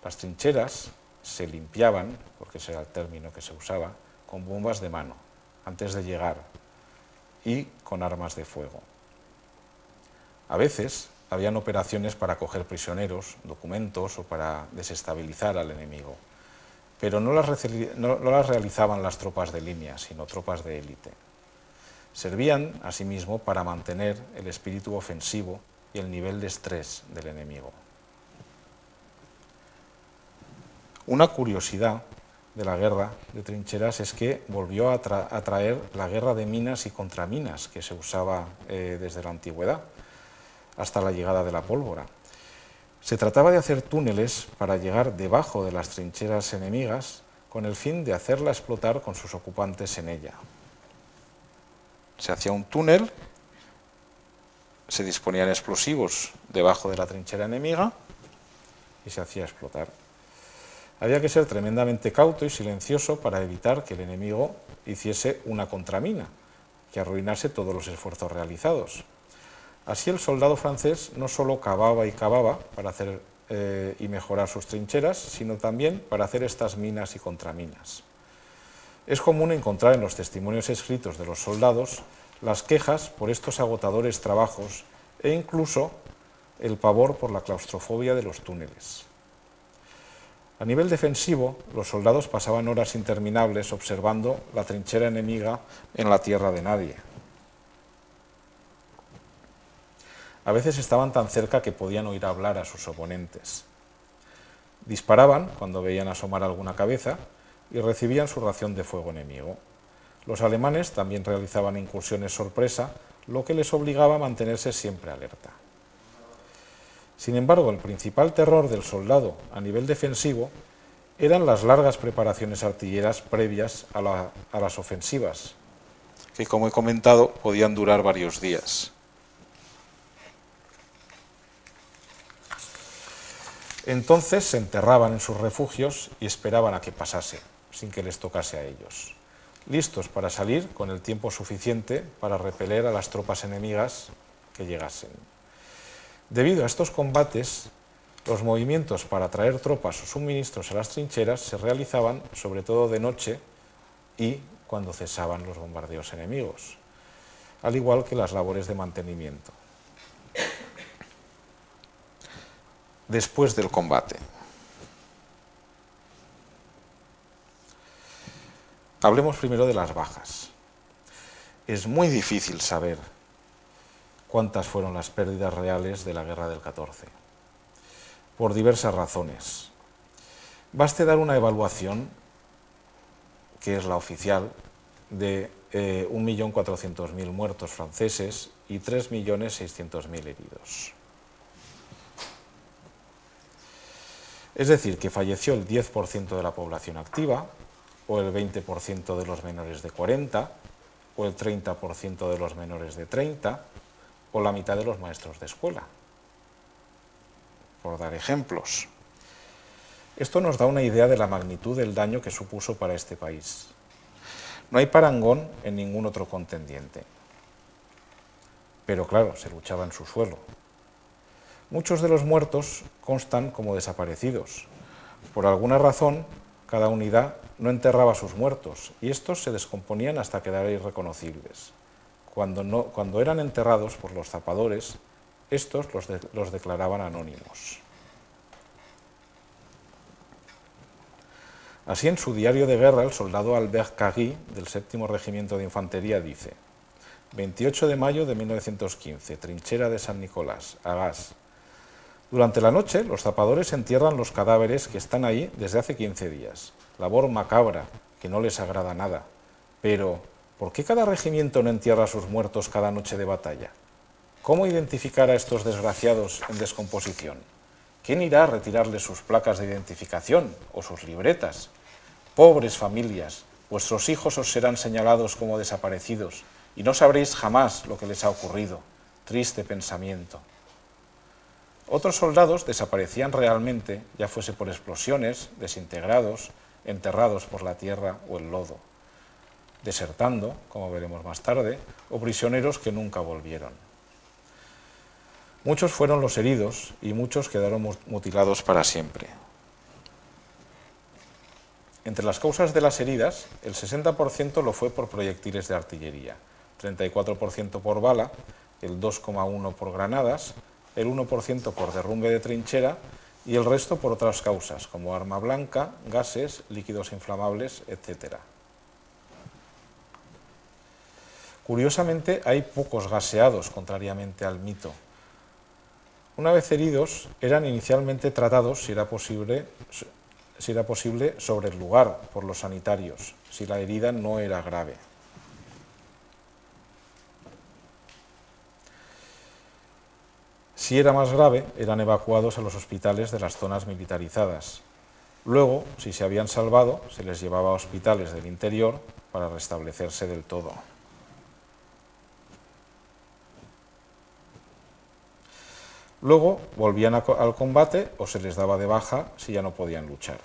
Las trincheras se limpiaban, porque ese era el término que se usaba, con bombas de mano, antes de llegar, y con armas de fuego. A veces habían operaciones para coger prisioneros, documentos o para desestabilizar al enemigo, pero no las realizaban las tropas de línea, sino tropas de élite. Servían, asimismo, para mantener el espíritu ofensivo y el nivel de estrés del enemigo. Una curiosidad de la guerra de trincheras es que volvió a traer la guerra de minas y contraminas que se usaba desde la antigüedad hasta la llegada de la pólvora. Se trataba de hacer túneles para llegar debajo de las trincheras enemigas con el fin de hacerla explotar con sus ocupantes en ella. Se hacía un túnel, se disponían explosivos debajo de la trinchera enemiga y se hacía explotar. Había que ser tremendamente cauto y silencioso para evitar que el enemigo hiciese una contramina, que arruinase todos los esfuerzos realizados. Así el soldado francés no solo cavaba y cavaba para hacer y mejorar sus trincheras, sino también para hacer estas minas y contraminas. Es común encontrar en los testimonios escritos de los soldados las quejas por estos agotadores trabajos e incluso el pavor por la claustrofobia de los túneles. A nivel defensivo, los soldados pasaban horas interminables observando la trinchera enemiga en la tierra de nadie. A veces estaban tan cerca que podían oír hablar a sus oponentes. Disparaban cuando veían asomar alguna cabeza y recibían su ración de fuego enemigo. Los alemanes también realizaban incursiones sorpresa, lo que les obligaba a mantenerse siempre alerta. Sin embargo, el principal terror del soldado a nivel defensivo eran las largas preparaciones artilleras previas a las ofensivas, que, como he comentado, podían durar varios días. Entonces se enterraban en sus refugios y esperaban a que pasase, sin que les tocase a ellos, listos para salir con el tiempo suficiente para repeler a las tropas enemigas que llegasen. Debido a estos combates, los movimientos para traer tropas o suministros a las trincheras se realizaban sobre todo de noche y cuando cesaban los bombardeos enemigos, al igual que las labores de mantenimiento. Después del combate. Hablemos primero de las bajas. Es muy difícil saber cuántas fueron las pérdidas reales de la guerra del 14, por diversas razones. Baste dar una evaluación, que es la oficial, de 1.400.000 muertos franceses y 3.600.000 heridos. Es decir, que falleció el 10% de la población activa, o el 20% de los menores de 40, o el 30% de los menores de 30, o la mitad de los maestros de escuela, por dar ejemplos. Esto nos da una idea de la magnitud del daño que supuso para este país. No hay parangón en ningún otro contendiente. Pero claro, se luchaba en su suelo. Muchos de los muertos constan como desaparecidos. Por alguna razón, cada unidad no enterraba a sus muertos y estos se descomponían hasta quedar irreconocibles. Cuando eran enterrados por los zapadores, estos los declaraban anónimos. Así, en su diario de guerra, el soldado Albert Carry, del 7º Regimiento de Infantería, dice: 28 de mayo de 1915, trinchera de San Nicolás, Agás. Durante la noche, los zapadores entierran los cadáveres que están ahí desde hace 15 días. Labor macabra, que no les agrada nada. Pero, ¿por qué cada regimiento no entierra a sus muertos cada noche de batalla? ¿Cómo identificar a estos desgraciados en descomposición? ¿Quién irá a retirarles sus placas de identificación o sus libretas? Pobres familias, vuestros hijos os serán señalados como desaparecidos y no sabréis jamás lo que les ha ocurrido. Triste pensamiento. Otros soldados desaparecían realmente, ya fuese por explosiones, desintegrados, enterrados por la tierra o el lodo, desertando, como veremos más tarde, o prisioneros que nunca volvieron. Muchos fueron los heridos y muchos quedaron mutilados para siempre. Entre las causas de las heridas, el 60% lo fue por proyectiles de artillería, 34% por bala, el 2,1% por granadas, el 1% por derrumbe de trinchera y el resto por otras causas, como arma blanca, gases, líquidos inflamables, etc. Curiosamente, hay pocos gaseados, contrariamente al mito. Una vez heridos, eran inicialmente tratados, si era posible, sobre el lugar, por los sanitarios, si la herida no era grave. Si era más grave, eran evacuados a los hospitales de las zonas militarizadas. Luego, si se habían salvado, se les llevaba a hospitales del interior para restablecerse del todo. Luego volvían al combate o se les daba de baja si ya no podían luchar.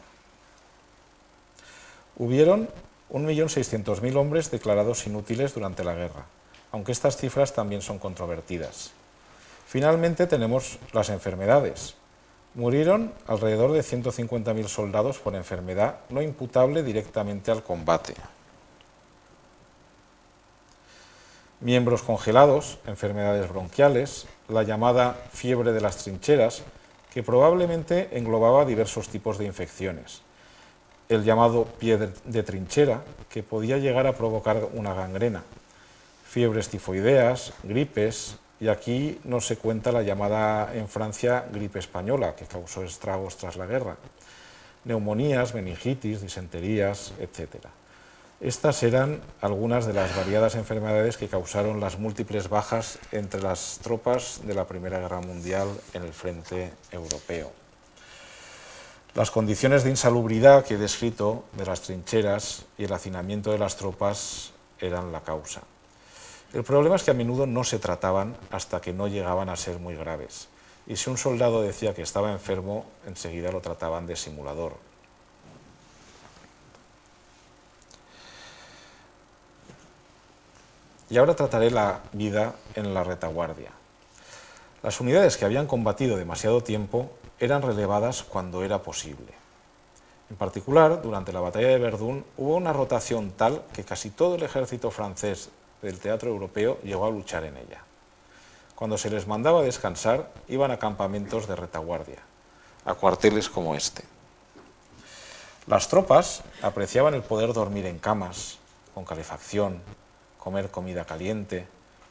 Hubieron 1.600.000 hombres declarados inútiles durante la guerra, aunque estas cifras también son controvertidas. Finalmente tenemos las enfermedades. Murieron alrededor de 150.000 soldados por enfermedad no imputable directamente al combate. Miembros congelados, enfermedades bronquiales, la llamada fiebre de las trincheras, que probablemente englobaba diversos tipos de infecciones. El llamado pie de trinchera, que podía llegar a provocar una gangrena. Fiebres tifoideas, gripes, y aquí no se cuenta la llamada en Francia gripe española, que causó estragos tras la guerra. Neumonías, meningitis, disenterías, etc. Estas eran algunas de las variadas enfermedades que causaron las múltiples bajas entre las tropas de la Primera Guerra Mundial en el frente europeo. Las condiciones de insalubridad que he descrito de las trincheras y el hacinamiento de las tropas eran la causa. El problema es que a menudo no se trataban hasta que no llegaban a ser muy graves, y si un soldado decía que estaba enfermo, enseguida lo trataban de simulador. Y ahora trataré la vida en la retaguardia. Las unidades que habían combatido demasiado tiempo eran relevadas cuando era posible. En particular, durante la batalla de Verdún hubo una rotación tal que casi todo el ejército francés del teatro europeo llegó a luchar en ella. Cuando se les mandaba descansar, iban a campamentos de retaguardia, a cuarteles como este. Las tropas apreciaban el poder dormir en camas, con calefacción, comer comida caliente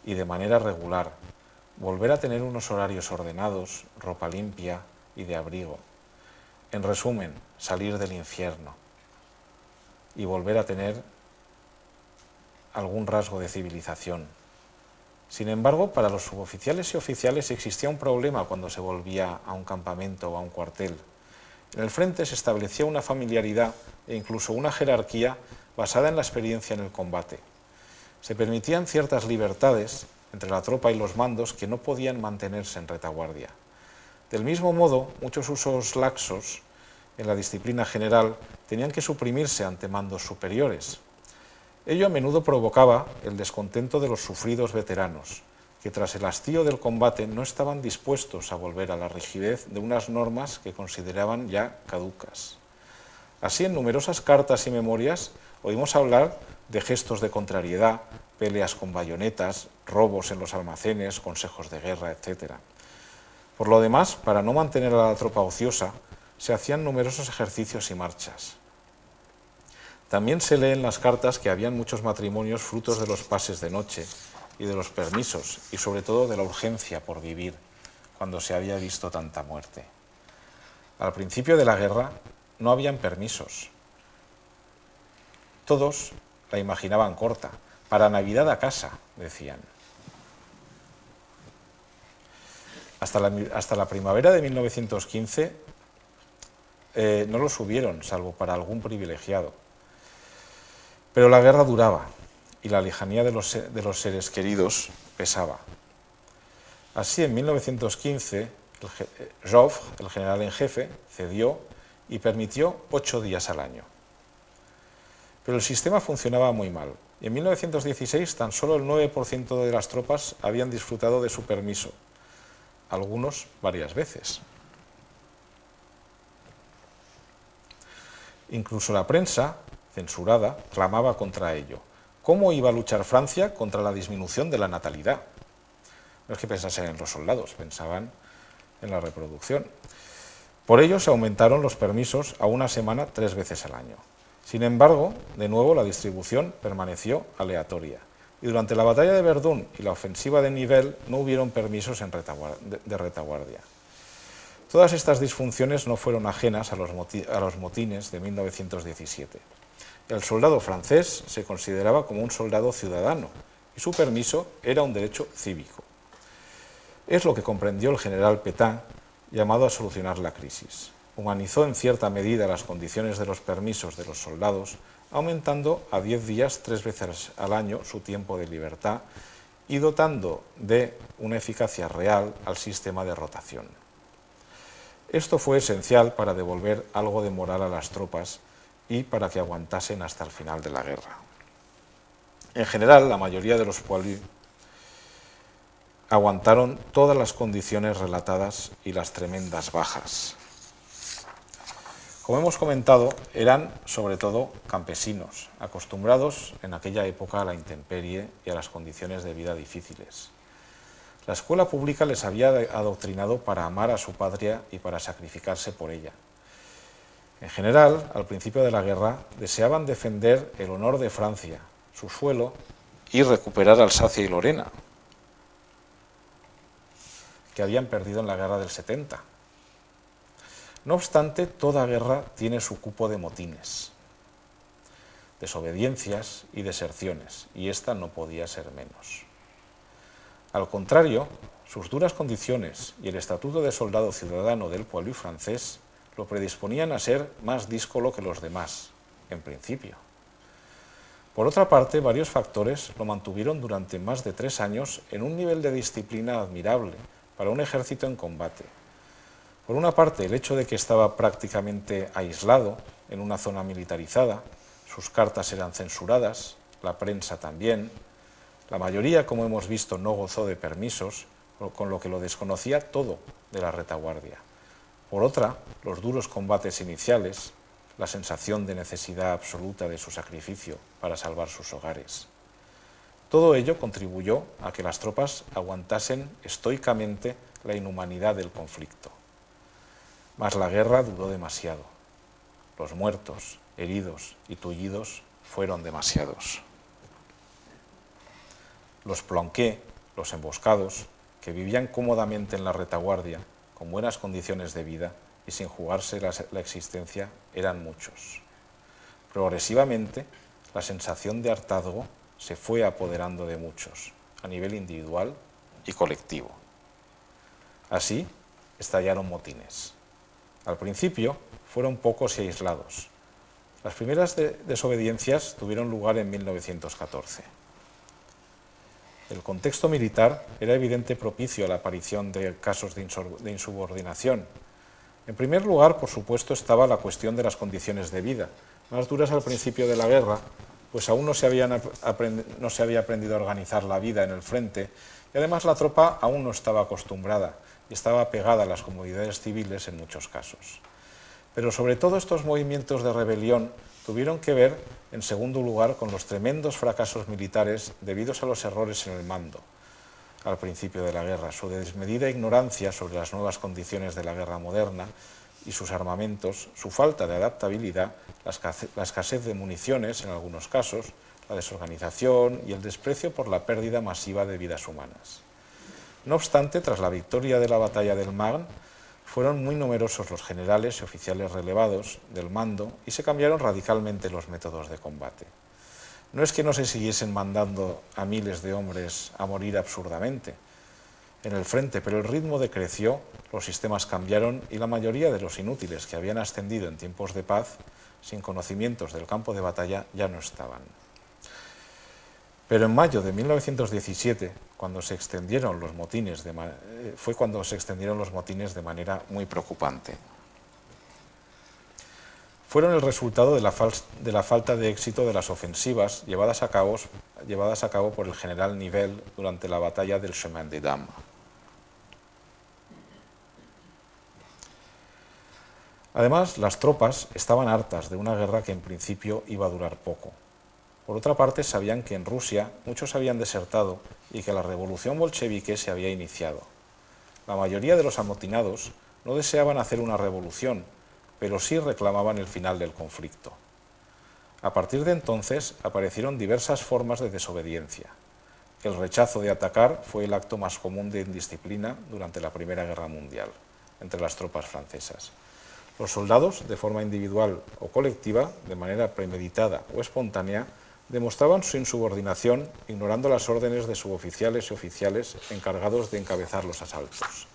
y de manera regular, volver a tener unos horarios ordenados, ropa limpia y de abrigo. En resumen, salir del infierno y volver a tener algún rasgo de civilización. Sin embargo, para los suboficiales y oficiales existía un problema cuando se volvía a un campamento o a un cuartel. En el frente se establecía una familiaridad e incluso una jerarquía basada en la experiencia en el combate. Se permitían ciertas libertades entre la tropa y los mandos que no podían mantenerse en retaguardia. Del mismo modo, muchos usos laxos en la disciplina general tenían que suprimirse ante mandos superiores. Ello a menudo provocaba el descontento de los sufridos veteranos, que tras el hastío del combate no estaban dispuestos a volver a la rigidez de unas normas que consideraban ya caducas. Así, en numerosas cartas y memorias oímos hablar de gestos de contrariedad, peleas con bayonetas, robos en los almacenes, consejos de guerra, etc. Por lo demás, para no mantener a la tropa ociosa, se hacían numerosos ejercicios y marchas. También se lee en las cartas que habían muchos matrimonios frutos de los pases de noche y de los permisos, y sobre todo de la urgencia por vivir, cuando se había visto tanta muerte. Al principio de la guerra no habían permisos. Todos la imaginaban corta. Para Navidad a casa, decían. Hasta la primavera de 1915 no los hubieron, salvo para algún privilegiado. Pero la guerra duraba y la lejanía de los seres queridos pesaba. Así, en 1915, Joffre, el general en jefe, cedió y permitió 8 días al año. Pero el sistema funcionaba muy mal. Y en 1916 tan solo el 9% de las tropas habían disfrutado de su permiso, algunos varias veces. Incluso la prensa, censurada, clamaba contra ello. ¿Cómo iba a luchar Francia contra la disminución de la natalidad? No es que pensasen en los soldados, pensaban en la reproducción. Por ello se aumentaron los permisos a una semana 3 veces al año. Sin embargo, de nuevo la distribución permaneció aleatoria. Y durante la batalla de Verdún y la ofensiva de Nivelle no hubieron permisos de retaguardia. Todas estas disfunciones no fueron ajenas a los motines de 1917. El soldado francés se consideraba como un soldado ciudadano y su permiso era un derecho cívico. Es lo que comprendió el general Pétain, llamado a solucionar la crisis. Humanizó en cierta medida las condiciones de los permisos de los soldados, aumentando a 10 días 3 veces al año su tiempo de libertad y dotando de una eficacia real al sistema de rotación. Esto fue esencial para devolver algo de moral a las tropas y para que aguantasen hasta el final de la guerra. En general, la mayoría de los poilus aguantaron todas las condiciones relatadas y las tremendas bajas. Como hemos comentado, eran sobre todo campesinos, acostumbrados en aquella época a la intemperie y a las condiciones de vida difíciles. La escuela pública les había adoctrinado para amar a su patria y para sacrificarse por ella. En general, al principio de la guerra, deseaban defender el honor de Francia, su suelo, y recuperar Alsacia y Lorena, que habían perdido en la guerra del 70. No obstante, toda guerra tiene su cupo de motines, desobediencias y deserciones, y esta no podía ser menos. Al contrario, sus duras condiciones y el estatuto de soldado ciudadano del poilu francés lo predisponían a ser más díscolo que los demás, en principio. Por otra parte, varios factores lo mantuvieron durante más de 3 años en un nivel de disciplina admirable para un ejército en combate. Por una parte, el hecho de que estaba prácticamente aislado en una zona militarizada, sus cartas eran censuradas, la prensa también, la mayoría, como hemos visto, no gozó de permisos, con lo que lo desconocía todo de la retaguardia. Por otra, los duros combates iniciales, la sensación de necesidad absoluta de su sacrificio para salvar sus hogares. Todo ello contribuyó a que las tropas aguantasen estoicamente la inhumanidad del conflicto. Mas la guerra duró demasiado. Los muertos, heridos y tullidos fueron demasiados. Los Planqué, los emboscados, que vivían cómodamente en la retaguardia, con buenas condiciones de vida y sin jugarse la existencia, eran muchos. Progresivamente, la sensación de hartazgo se fue apoderando de muchos, a nivel individual y colectivo. Así, estallaron motines. Al principio, fueron pocos y aislados. Las primeras desobediencias tuvieron lugar en 1914. El contexto militar era evidente propicio a la aparición de casos de insubordinación. En primer lugar, por supuesto, estaba la cuestión de las condiciones de vida, más duras al principio de la guerra, pues aún no se había aprendido a organizar la vida en el frente y además la tropa aún no estaba acostumbrada y estaba pegada a las comodidades civiles en muchos casos. Pero sobre todo estos movimientos de rebelión tuvieron que ver, en segundo lugar, con los tremendos fracasos militares debidos a los errores en el mando al principio de la guerra, su desmedida ignorancia sobre las nuevas condiciones de la guerra moderna y sus armamentos, su falta de adaptabilidad, la escasez de municiones en algunos casos, la desorganización y el desprecio por la pérdida masiva de vidas humanas. No obstante, tras la victoria de la batalla del Marne, fueron muy numerosos los generales y oficiales relevados del mando y se cambiaron radicalmente los métodos de combate. No es que no se siguiesen mandando a miles de hombres a morir absurdamente en el frente, pero el ritmo decreció, los sistemas cambiaron y la mayoría de los inútiles que habían ascendido en tiempos de paz, sin conocimientos del campo de batalla, ya no estaban. Pero en mayo de 1917, fue cuando se extendieron los motines de manera muy preocupante. Fueron el resultado de la falta de éxito de las ofensivas llevadas a cabo por el general Nivelle durante la batalla del Chemin des Dames. Además, las tropas estaban hartas de una guerra que en principio iba a durar poco. Por otra parte, sabían que en Rusia muchos habían desertado y que la revolución bolchevique se había iniciado. La mayoría de los amotinados no deseaban hacer una revolución, pero sí reclamaban el final del conflicto. A partir de entonces aparecieron diversas formas de desobediencia. El rechazo de atacar fue el acto más común de indisciplina durante la Primera Guerra Mundial, entre las tropas francesas. Los soldados, de forma individual o colectiva, de manera premeditada o espontánea, demostraban su insubordinación ignorando las órdenes de suboficiales y oficiales encargados de encabezar los asaltos.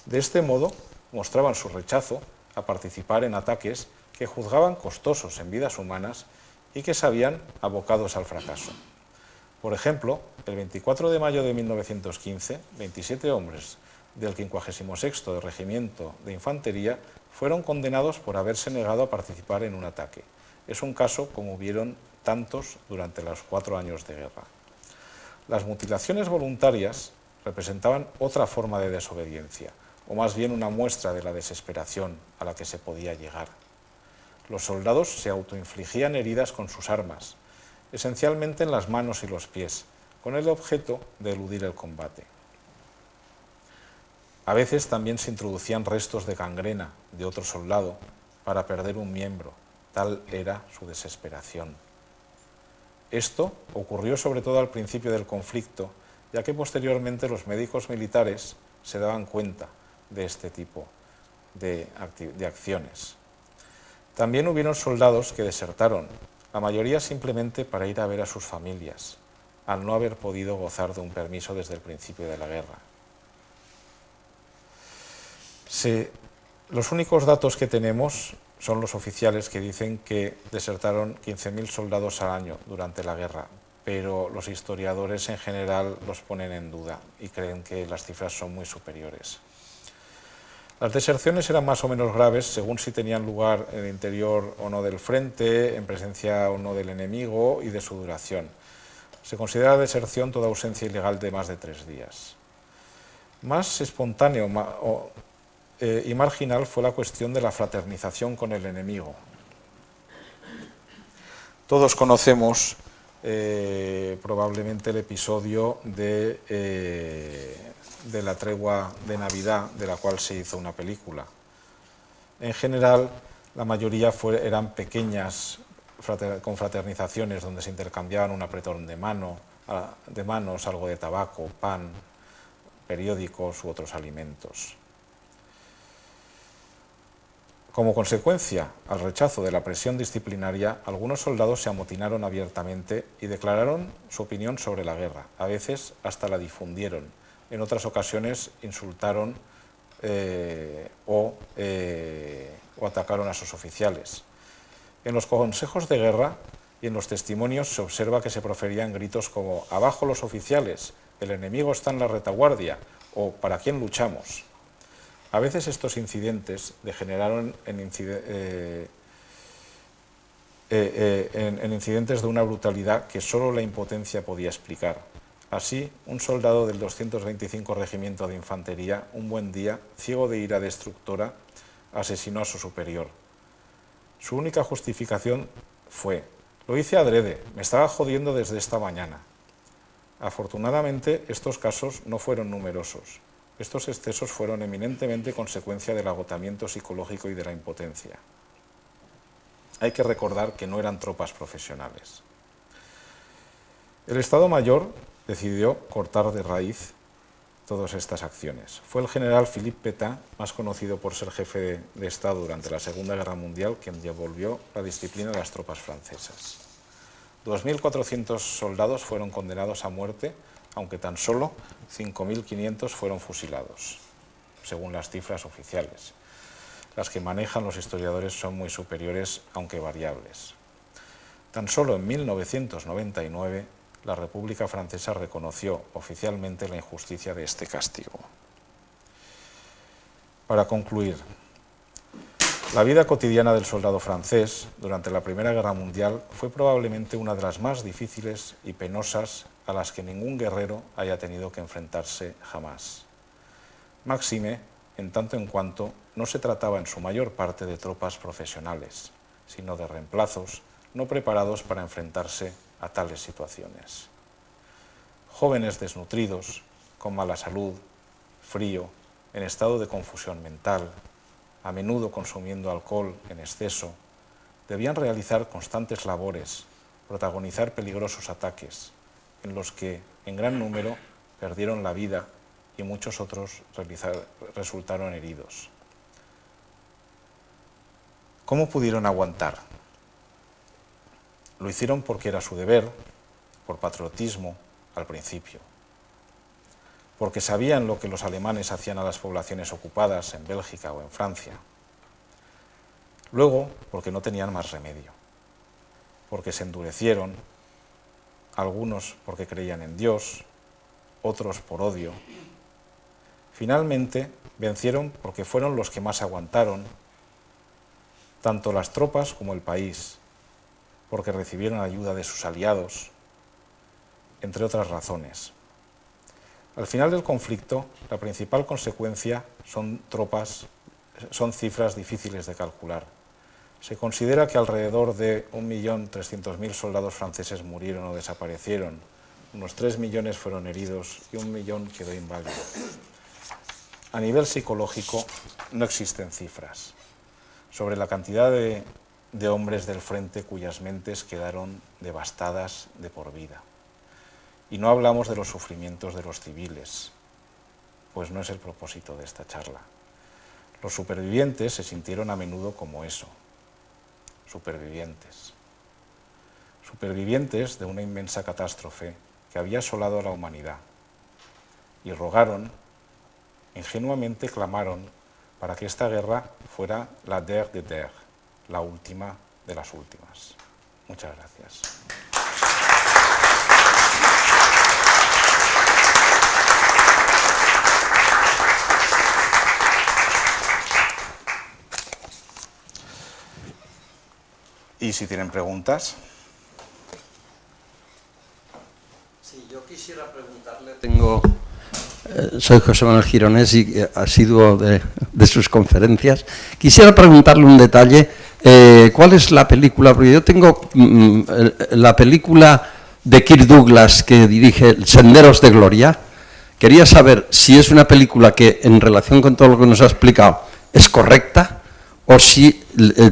De este modo, mostraban su rechazo a participar en ataques que juzgaban costosos en vidas humanas y que sabían abocados al fracaso. Por ejemplo, el 24 de mayo de 1915, 27 hombres del 56º Regimiento de Infantería fueron condenados por haberse negado a participar en un ataque. Es un caso como hubieron tantos durante los 4 años de guerra. Las mutilaciones voluntarias representaban otra forma de desobediencia, o más bien una muestra de la desesperación a la que se podía llegar. Los soldados se autoinfligían heridas con sus armas, esencialmente en las manos y los pies, con el objeto de eludir el combate. A veces también se introducían restos de gangrena de otro soldado para perder un miembro, tal era su desesperación. Esto ocurrió sobre todo al principio del conflicto, ya que posteriormente los médicos militares se daban cuenta de este tipo de acciones. También hubieron soldados que desertaron, la mayoría simplemente para ir a ver a sus familias, al no haber podido gozar de un permiso desde el principio de la guerra. Se Los únicos datos que tenemos son los oficiales, que dicen que desertaron 15.000 soldados al año durante la guerra, pero los historiadores en general los ponen en duda y creen que las cifras son muy superiores. Las deserciones eran más o menos graves según si tenían lugar en el interior o no del frente, en presencia o no del enemigo y de su duración. Se considera deserción toda ausencia ilegal de más de 3 días. Más espontáneo y marginal fue la cuestión de la fraternización con el enemigo. Todos conocemos probablemente el episodio de la tregua de Navidad, de la cual se hizo una película. En general, la mayoría eran pequeñas confraternizaciones donde se intercambiaban un apretón de manos, algo de tabaco, pan, periódicos u otros alimentos. Como consecuencia al rechazo de la presión disciplinaria, algunos soldados se amotinaron abiertamente y declararon su opinión sobre la guerra. A veces hasta la difundieron. En otras ocasiones insultaron o atacaron a sus oficiales. En los consejos de guerra y en los testimonios se observa que se proferían gritos como «abajo los oficiales», «el enemigo está en la retaguardia» o «¿para quién luchamos?». A veces estos incidentes degeneraron en incidentes de una brutalidad que solo la impotencia podía explicar. Así, un soldado del 225 Regimiento de Infantería, un buen día, ciego de ira destructora, asesinó a su superior. Su única justificación fue: «Lo hice adrede, me estaba jodiendo desde esta mañana». Afortunadamente, estos casos no fueron numerosos. Estos excesos fueron eminentemente consecuencia del agotamiento psicológico y de la impotencia. Hay que recordar que no eran tropas profesionales. El Estado Mayor decidió cortar de raíz todas estas acciones. Fue el general Philippe Pétain, más conocido por ser jefe de Estado durante la Segunda Guerra Mundial, quien devolvió la disciplina a las tropas francesas. 2.400 soldados fueron condenados a muerte, aunque tan solo 5.500 fueron fusilados, según las cifras oficiales. Las que manejan los historiadores son muy superiores, aunque variables. Tan solo en 1999, la República Francesa reconoció oficialmente la injusticia de este castigo. Para concluir, la vida cotidiana del soldado francés durante la Primera Guerra Mundial fue probablemente una de las más difíciles y penosas a las que ningún guerrero haya tenido que enfrentarse jamás. Máxime, en tanto en cuanto no se trataba en su mayor parte de tropas profesionales, sino de reemplazos no preparados para enfrentarse a tales situaciones. Jóvenes desnutridos, con mala salud, frío, en estado de confusión mental, a menudo consumiendo alcohol en exceso, debían realizar constantes labores, protagonizar peligrosos ataques, en los que, en gran número, perdieron la vida y muchos otros resultaron heridos. ¿Cómo pudieron aguantar? Lo hicieron porque era su deber, por patriotismo al principio, porque sabían lo que los alemanes hacían a las poblaciones ocupadas en Bélgica o en Francia. Luego, porque no tenían más remedio, porque se endurecieron, algunos porque creían en Dios, otros por odio. Finalmente, vencieron porque fueron los que más aguantaron, tanto las tropas como el país, porque recibieron ayuda de sus aliados, entre otras razones. Al final del conflicto, la principal consecuencia son cifras difíciles de calcular. Se considera que alrededor de 1.300.000 soldados franceses murieron o desaparecieron, unos 3 millones fueron heridos y 1 millón quedó inválido. A nivel psicológico no existen cifras sobre la cantidad de hombres del frente cuyas mentes quedaron devastadas de por vida. Y no hablamos de los sufrimientos de los civiles, pues no es el propósito de esta charla. Los supervivientes se sintieron a menudo como eso, supervivientes. Supervivientes de una inmensa catástrofe que había asolado a la humanidad. Y rogaron, ingenuamente clamaron, para que esta guerra fuera la dernière des dernières, la última de las últimas. Muchas gracias. Y si tienen preguntas. Sí, yo quisiera preguntarle. Soy José Manuel Gironés y asiduo de sus conferencias. Quisiera preguntarle un detalle. ¿Cuál es la película? Porque yo tengo la película de Kirk Douglas que dirige Senderos de Gloria. Quería saber si es una película que, en relación con todo lo que nos ha explicado, es correcta o si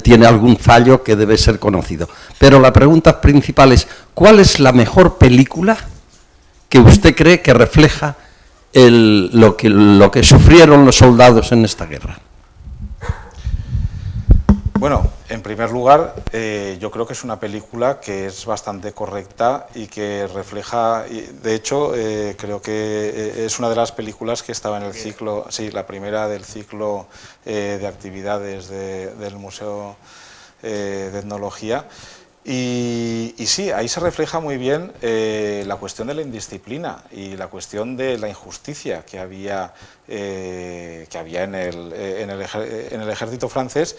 tiene algún fallo que debe ser conocido. Pero la pregunta principal es, ¿cuál es la mejor película que usted cree que refleja lo que sufrieron los soldados en esta guerra? Bueno, en primer lugar, yo creo que es una película que es bastante correcta y que refleja, de hecho, creo que es una de las películas que estaba en el ciclo, sí, la primera del ciclo de actividades del Museo de Etnología. Y sí, ahí se refleja muy bien la cuestión de la indisciplina y la cuestión de la injusticia que había en el ejército francés,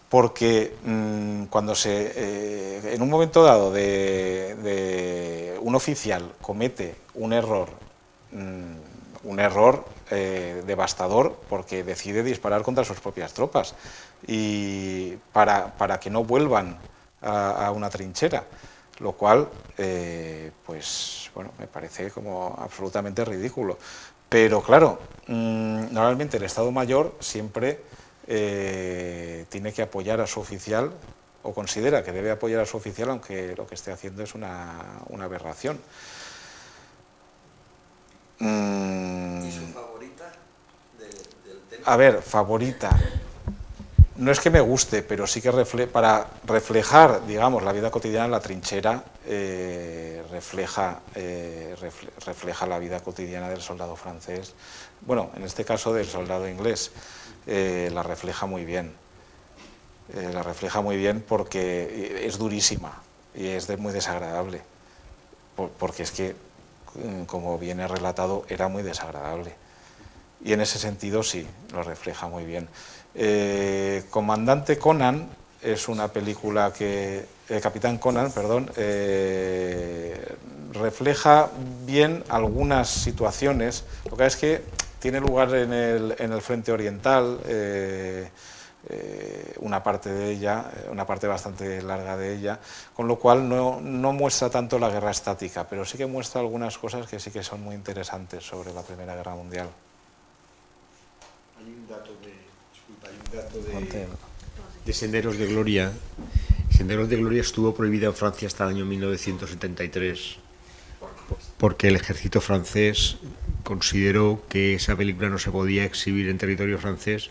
porque cuando en un momento dado un oficial comete un error devastador, porque decide disparar contra sus propias tropas y para que no vuelvan a una trinchera, lo cual pues bueno, me parece como absolutamente ridículo. Pero claro, normalmente el Estado Mayor siempre tiene que apoyar a su oficial, o considera que debe apoyar a su oficial, aunque lo que esté haciendo es una aberración. ¿Y su favorita del tema? A ver, favorita. No es que me guste, pero sí que para reflejar, digamos, la vida cotidiana en la trinchera, refleja la vida cotidiana del soldado francés. Bueno, en este caso del soldado inglés. La refleja muy bien. La refleja muy bien porque es durísima y es muy desagradable. Porque es que, como viene relatado, era muy desagradable. Y en ese sentido sí, lo refleja muy bien. Comandante Conan es una película que... Capitán Conan, perdón, refleja bien algunas situaciones. Lo que es que tiene lugar en el frente oriental, una parte de ella, una parte bastante larga de ella, con lo cual no muestra tanto la guerra estática, pero sí que muestra algunas cosas que sí que son muy interesantes sobre la Primera Guerra Mundial. Hay un dato de Senderos de Gloria. Senderos de Gloria estuvo prohibida en Francia hasta el año 1973 porque el ejército francés consideró que esa película no se podía exhibir en territorio francés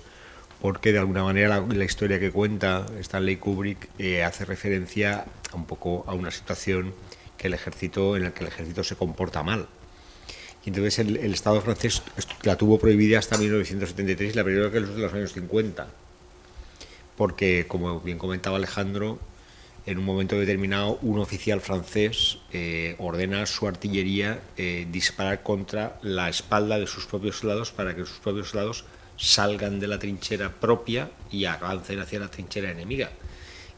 porque de alguna manera la historia que cuenta Stanley Kubrick hace referencia un poco a una situación en la que el ejército se comporta mal. Y entonces el Estado francés la tuvo prohibida hasta 1973 y la prohibió que los años 50. Porque, como bien comentaba Alejandro, en un momento determinado un oficial francés ordena a su artillería disparar contra la espalda de sus propios soldados para que sus propios soldados salgan de la trinchera propia y avancen hacia la trinchera enemiga.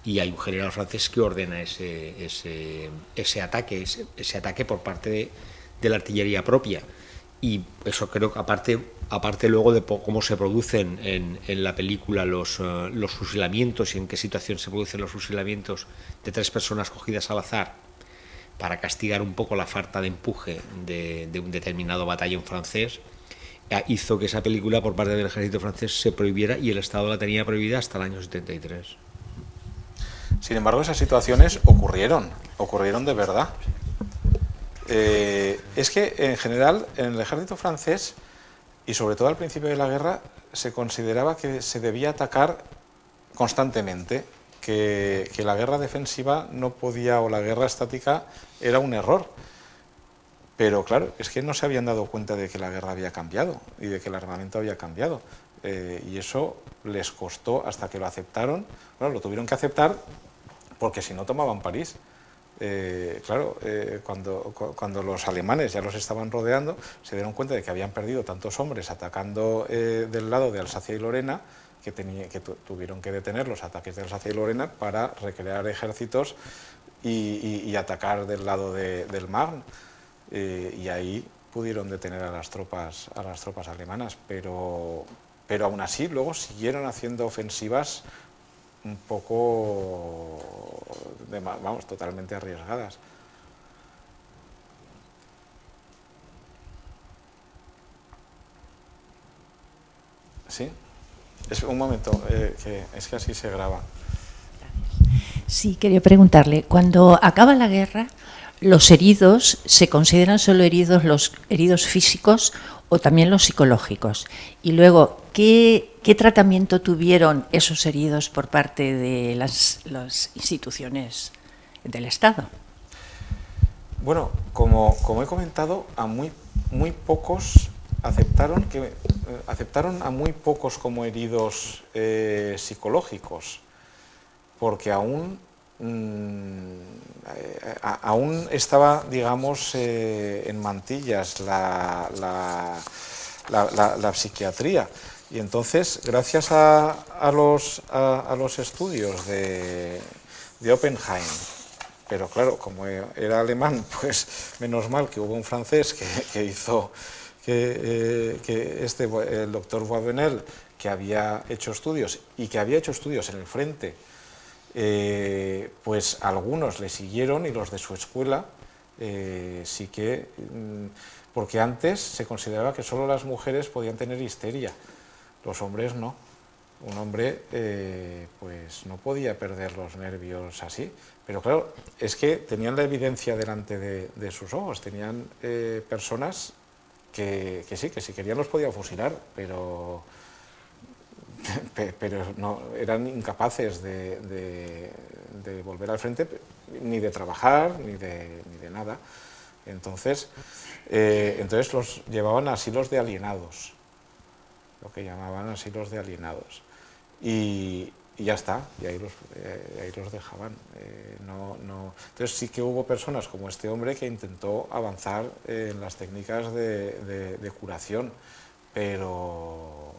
Y hay un general francés que ordena ese ataque por parte de la artillería propia. Y eso creo que aparte luego de cómo se producen en la película los fusilamientos y en qué situación se producen los fusilamientos de 3 personas cogidas al azar para castigar un poco la falta de empuje de un determinado batallón francés, hizo que esa película por parte del ejército francés se prohibiera y el Estado la tenía prohibida hasta el año 73. Sin embargo, esas situaciones ocurrieron de verdad. Es que en general en el ejército francés y sobre todo al principio de la guerra se consideraba que se debía atacar constantemente, que la guerra defensiva no podía, o la guerra estática era un error. Pero claro, es que no se habían dado cuenta de que la guerra había cambiado y de que el armamento había cambiado. y eso les costó hasta que lo aceptaron. Bueno, lo tuvieron que aceptar porque si no tomaban París. Claro, cuando los alemanes ya los estaban rodeando, se dieron cuenta de que habían perdido tantos hombres atacando del lado de Alsacia y Lorena, que tuvieron que detener los ataques de Alsacia y Lorena para recrear ejércitos y atacar del lado del Marne. Y ahí pudieron detener a las tropas alemanas, pero aún así luego siguieron haciendo ofensivas un poco, vamos, totalmente arriesgadas. ¿Sí? Un momento, es que así se graba. Sí, quería preguntarle, cuando acaba la guerra, ¿los heridos se consideran solo heridos los heridos físicos o también los psicológicos? Y luego, ¿qué tratamiento tuvieron esos heridos por parte de las instituciones del Estado? Bueno, como he comentado, a muy pocos aceptaron a muy pocos como heridos psicológicos, porque aún estaba, digamos, en mantillas la psiquiatría. Y entonces, gracias a los estudios de Oppenheim, pero claro, como era alemán, pues menos mal que hubo un francés que hizo el doctor Boisvenel, que había hecho estudios y que había hecho estudios en el frente, pues algunos le siguieron y los de su escuela sí que, porque antes se consideraba que solo las mujeres podían tener histeria, los hombres no. Un hombre pues no podía perder los nervios así, pero claro, es que tenían la evidencia delante de sus ojos, tenían personas que sí, que si querían los podían fusilar, pero no, eran incapaces de volver al frente, ni de trabajar, ni de nada. Entonces los llevaban a asilos de alienados, lo que llamaban asilos de alienados. Y ya está, y ahí los dejaban. Entonces sí que hubo personas como este hombre que intentó avanzar en las técnicas de curación, pero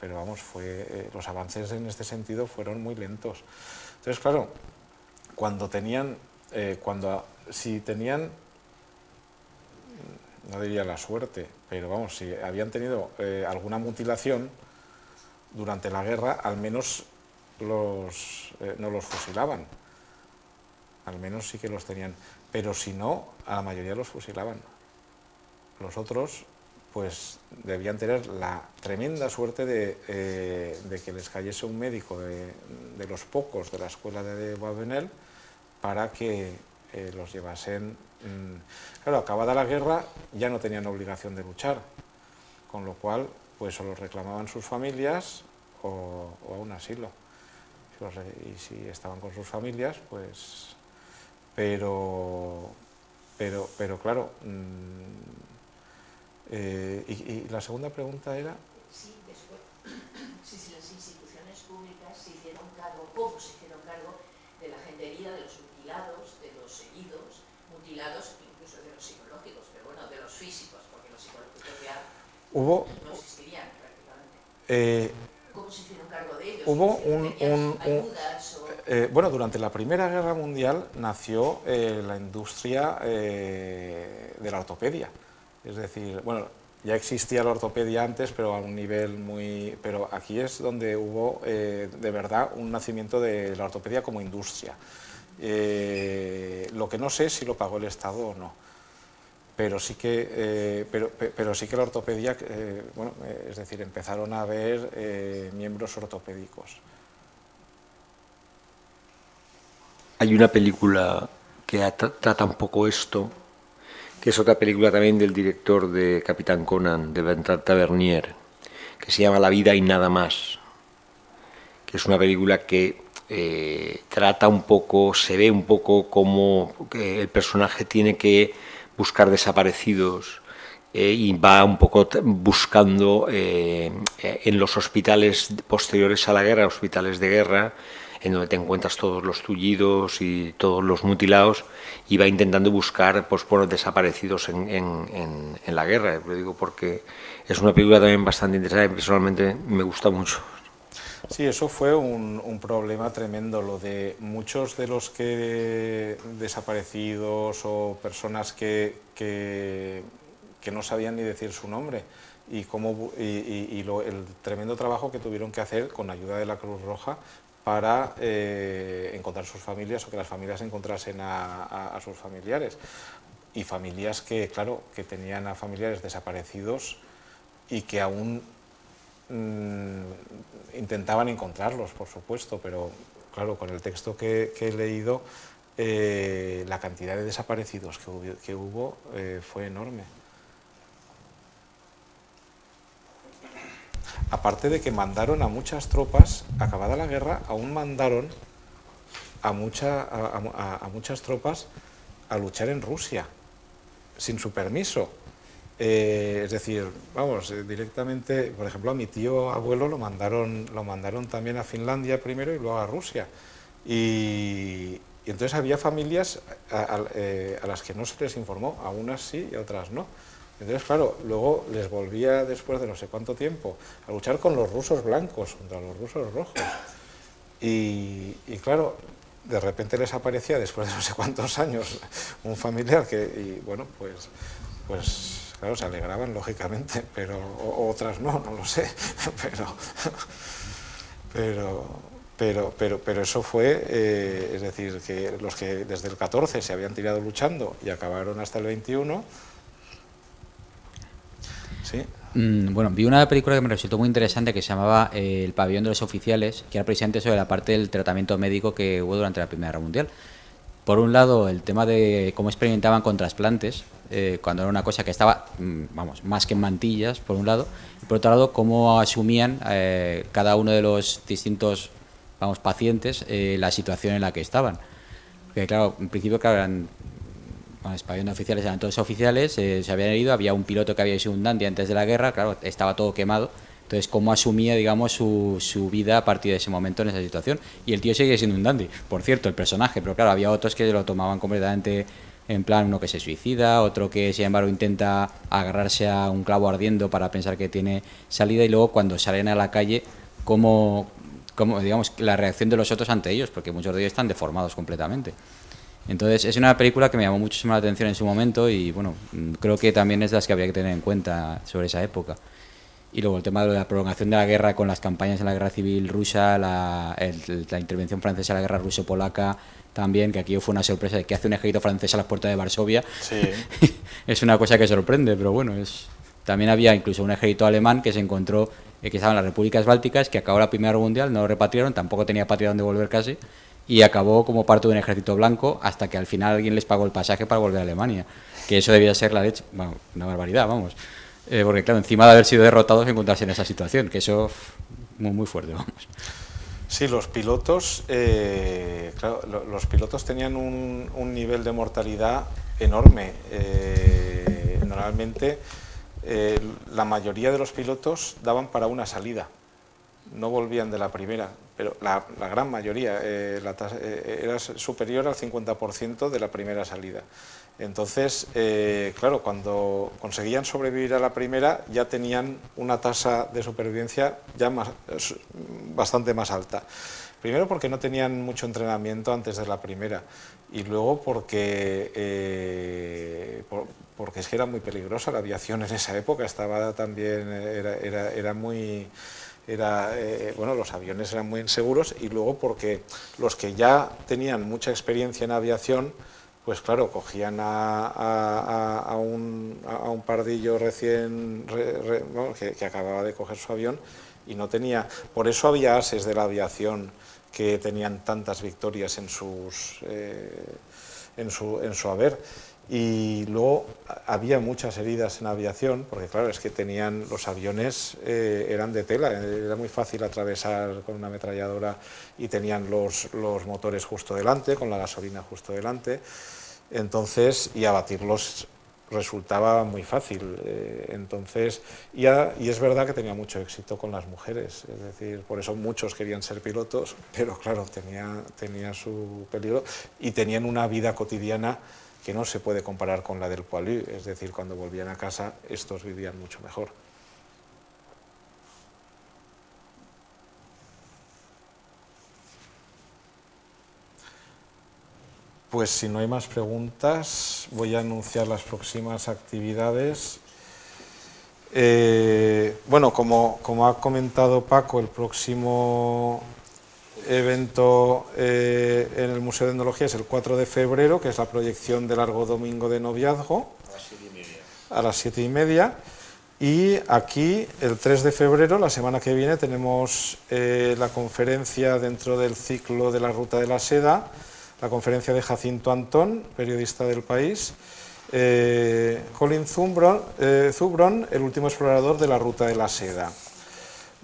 vamos, los avances en este sentido fueron muy lentos. Entonces, claro, si tenían, no diría la suerte, pero vamos, si habían tenido alguna mutilación durante la guerra, al menos no los fusilaban, al menos sí que los tenían, pero si no, a la mayoría los fusilaban. Los otros pues debían tener la tremenda suerte de que les cayese un médico de los pocos de la escuela de Boisvenel para que los llevasen. Claro, acabada la guerra ya no tenían obligación de luchar, con lo cual pues o los reclamaban sus familias o a un asilo. Y si estaban con sus familias, pues... Pero claro... y la segunda pregunta era... Sí, después, si las instituciones públicas se hicieron cargo, ¿cómo se hicieron cargo de la gente herida, de los mutilados, de los heridos, mutilados incluso de los psicológicos, pero bueno, de los físicos, porque los psicológicos ya no existirían prácticamente? ¿Cómo se hicieron cargo de ellos? Hubo ayudas o... bueno, durante la Primera Guerra Mundial nació la industria de la ortopedia. Es decir, bueno, ya existía la ortopedia antes, pero a un nivel muy... Pero aquí es donde hubo de verdad un nacimiento de la ortopedia como industria. Lo que no sé es si lo pagó el Estado o no. Pero sí que, pero sí que la ortopedia, bueno, es decir, empezaron a haber miembros ortopédicos. Hay una película que trata un poco esto, que es otra película también del director de Capitán Conan, de Bertrand Tavernier, que se llama La vida y nada más, que es una película que trata un poco, se ve un poco cómo el personaje tiene que buscar desaparecidos y va un poco buscando en los hospitales posteriores a la guerra, hospitales de guerra, en donde te encuentras todos los tullidos y todos los mutilados, y va intentando buscar pues, por desaparecidos en la guerra. Lo digo porque es una película también bastante interesante, personalmente me gusta mucho. Sí, eso fue un problema tremendo, lo de muchos de los que desaparecidos o personas que no sabían ni decir su nombre y el tremendo trabajo que tuvieron que hacer con ayuda de la Cruz Roja para encontrar sus familias o que las familias encontrasen a sus familiares. Y familias que, claro, que tenían a familiares desaparecidos y que aún intentaban encontrarlos, por supuesto, pero claro, con el texto que he leído, la cantidad de desaparecidos que hubo fue enorme. Aparte de que mandaron a muchas tropas, acabada la guerra, aún mandaron a muchas tropas a luchar en Rusia, sin su permiso. Es decir, vamos, directamente, por ejemplo, a mi tío abuelo lo mandaron también a Finlandia primero y luego a Rusia. Y entonces había familias a las que no se les informó, a unas sí y a otras no. Entonces, claro, luego les volvía después de no sé cuánto tiempo a luchar con los rusos blancos contra los rusos rojos. Y claro, de repente les aparecía después de no sé cuántos años un familiar y bueno, pues claro, se alegraban lógicamente, pero o otras no lo sé, pero eso fue, es decir, que los que desde el 14 se habían tirado luchando y acabaron hasta el 21. Sí. Bueno, vi una película que me resultó muy interesante que se llamaba El pabellón de los oficiales, que era precisamente sobre la parte del tratamiento médico que hubo durante la Primera Guerra Mundial. Por un lado, el tema de cómo experimentaban con trasplantes, cuando era una cosa que estaba, vamos, más que en mantillas, por un lado, y por otro lado, cómo asumían cada uno de los distintos, vamos, pacientes la situación en la que estaban. Porque claro, en principio, claro, eran... Bueno, el pabellón de oficiales eran todos oficiales, se habían herido, había un piloto que había sido un dandy antes de la guerra, claro, estaba todo quemado. Entonces, ¿cómo asumía, digamos, su vida a partir de ese momento en esa situación? Y el tío sigue siendo un dandy, por cierto, el personaje, pero claro, había otros que lo tomaban completamente en plan, uno que se suicida, otro que, sin embargo, intenta agarrarse a un clavo ardiendo para pensar que tiene salida, y luego cuando salen a la calle, cómo digamos, la reacción de los otros ante ellos, porque muchos de ellos están deformados completamente. Entonces es una película que me llamó muchísimo la atención en su momento y bueno, creo que también es de las que habría que tener en cuenta sobre esa época. Y luego el tema de la prolongación de la guerra con las campañas en la guerra civil rusa, la intervención francesa en la guerra ruso-polaca también, que aquí fue una sorpresa de que hace un ejército francés a las puertas de Varsovia. Sí. Es una cosa que sorprende, pero bueno, también había incluso un ejército alemán que se encontró, que estaba en las repúblicas bálticas, que acabó la Primera Guerra Mundial, no lo repatriaron, tampoco tenía patria donde volver casi, y acabó como parte de un ejército blanco hasta que al final alguien les pagó el pasaje para volver a Alemania, que eso debía ser la leche, bueno, una barbaridad, vamos, porque claro, encima de haber sido derrotados encontrarse en esa situación, que eso muy, muy fuerte, vamos. Sí, los pilotos, claro, los pilotos tenían un nivel de mortalidad enorme. Normalmente la mayoría de los pilotos daban para una salida, no volvían de la primera, pero la gran mayoría era superior al 50% de la primera salida. Entonces, claro, cuando conseguían sobrevivir a la primera ya tenían una tasa de supervivencia ya bastante más alta. Primero porque no tenían mucho entrenamiento antes de la primera y luego porque es que era muy peligrosa la aviación en esa época, estaba también, era muy... bueno, los aviones eran muy inseguros y luego porque los que ya tenían mucha experiencia en aviación, pues claro, cogían a un pardillo recién que acababa de coger su avión y no tenía... Por eso había ases de la aviación que tenían tantas victorias en su haber. Y luego había muchas heridas en aviación, porque claro, es que tenían los aviones, eran de tela, era muy fácil atravesar con una ametralladora y tenían los motores justo delante, con la gasolina justo delante, entonces, y abatirlos resultaba muy fácil. Entonces, y es verdad que tenía mucho éxito con las mujeres, es decir, por eso muchos querían ser pilotos, pero claro, tenía su peligro y tenían una vida cotidiana que no se puede comparar con la del Poilu, es decir, cuando volvían a casa estos vivían mucho mejor. Pues si no hay más preguntas, voy a anunciar las próximas actividades. Bueno, como ha comentado Paco, el próximo evento en el Museo de Etnología es el 4 de febrero, que es la proyección de Largo Domingo de Noviazgo. A las 7:30. A las 7:30. Y aquí, el 3 de febrero, la semana que viene, tenemos la conferencia dentro del ciclo de la Ruta de la Seda, la conferencia de Jacinto Antón, periodista del País, Colin Zubron, el último explorador de la Ruta de la Seda.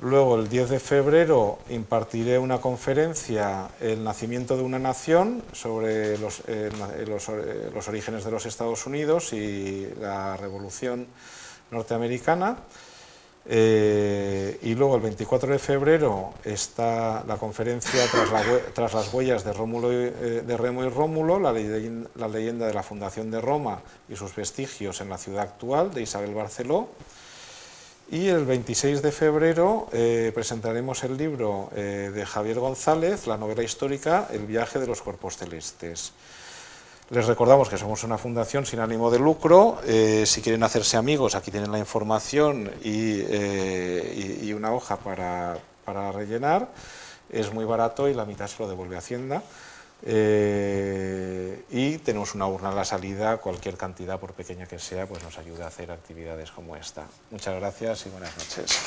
Luego, el 10 de febrero, impartiré una conferencia, El nacimiento de una nación, sobre los orígenes de los Estados Unidos y la Revolución Norteamericana. Y luego, el 24 de febrero, está la conferencia Tras las huellas de Remo y Rómulo, la leyenda de la fundación de Roma y sus vestigios en la ciudad actual, de Isabel Barceló. Y el 26 de febrero presentaremos el libro de Javier González, la novela histórica El viaje de los cuerpos celestes. Les recordamos que somos una fundación sin ánimo de lucro. Si quieren hacerse amigos, aquí tienen la información y una hoja para rellenar. Es muy barato y la mitad se lo devuelve Hacienda. Y tenemos una urna a la salida, cualquier cantidad, por pequeña que sea, pues nos ayuda a hacer actividades como esta. Muchas gracias y buenas noches.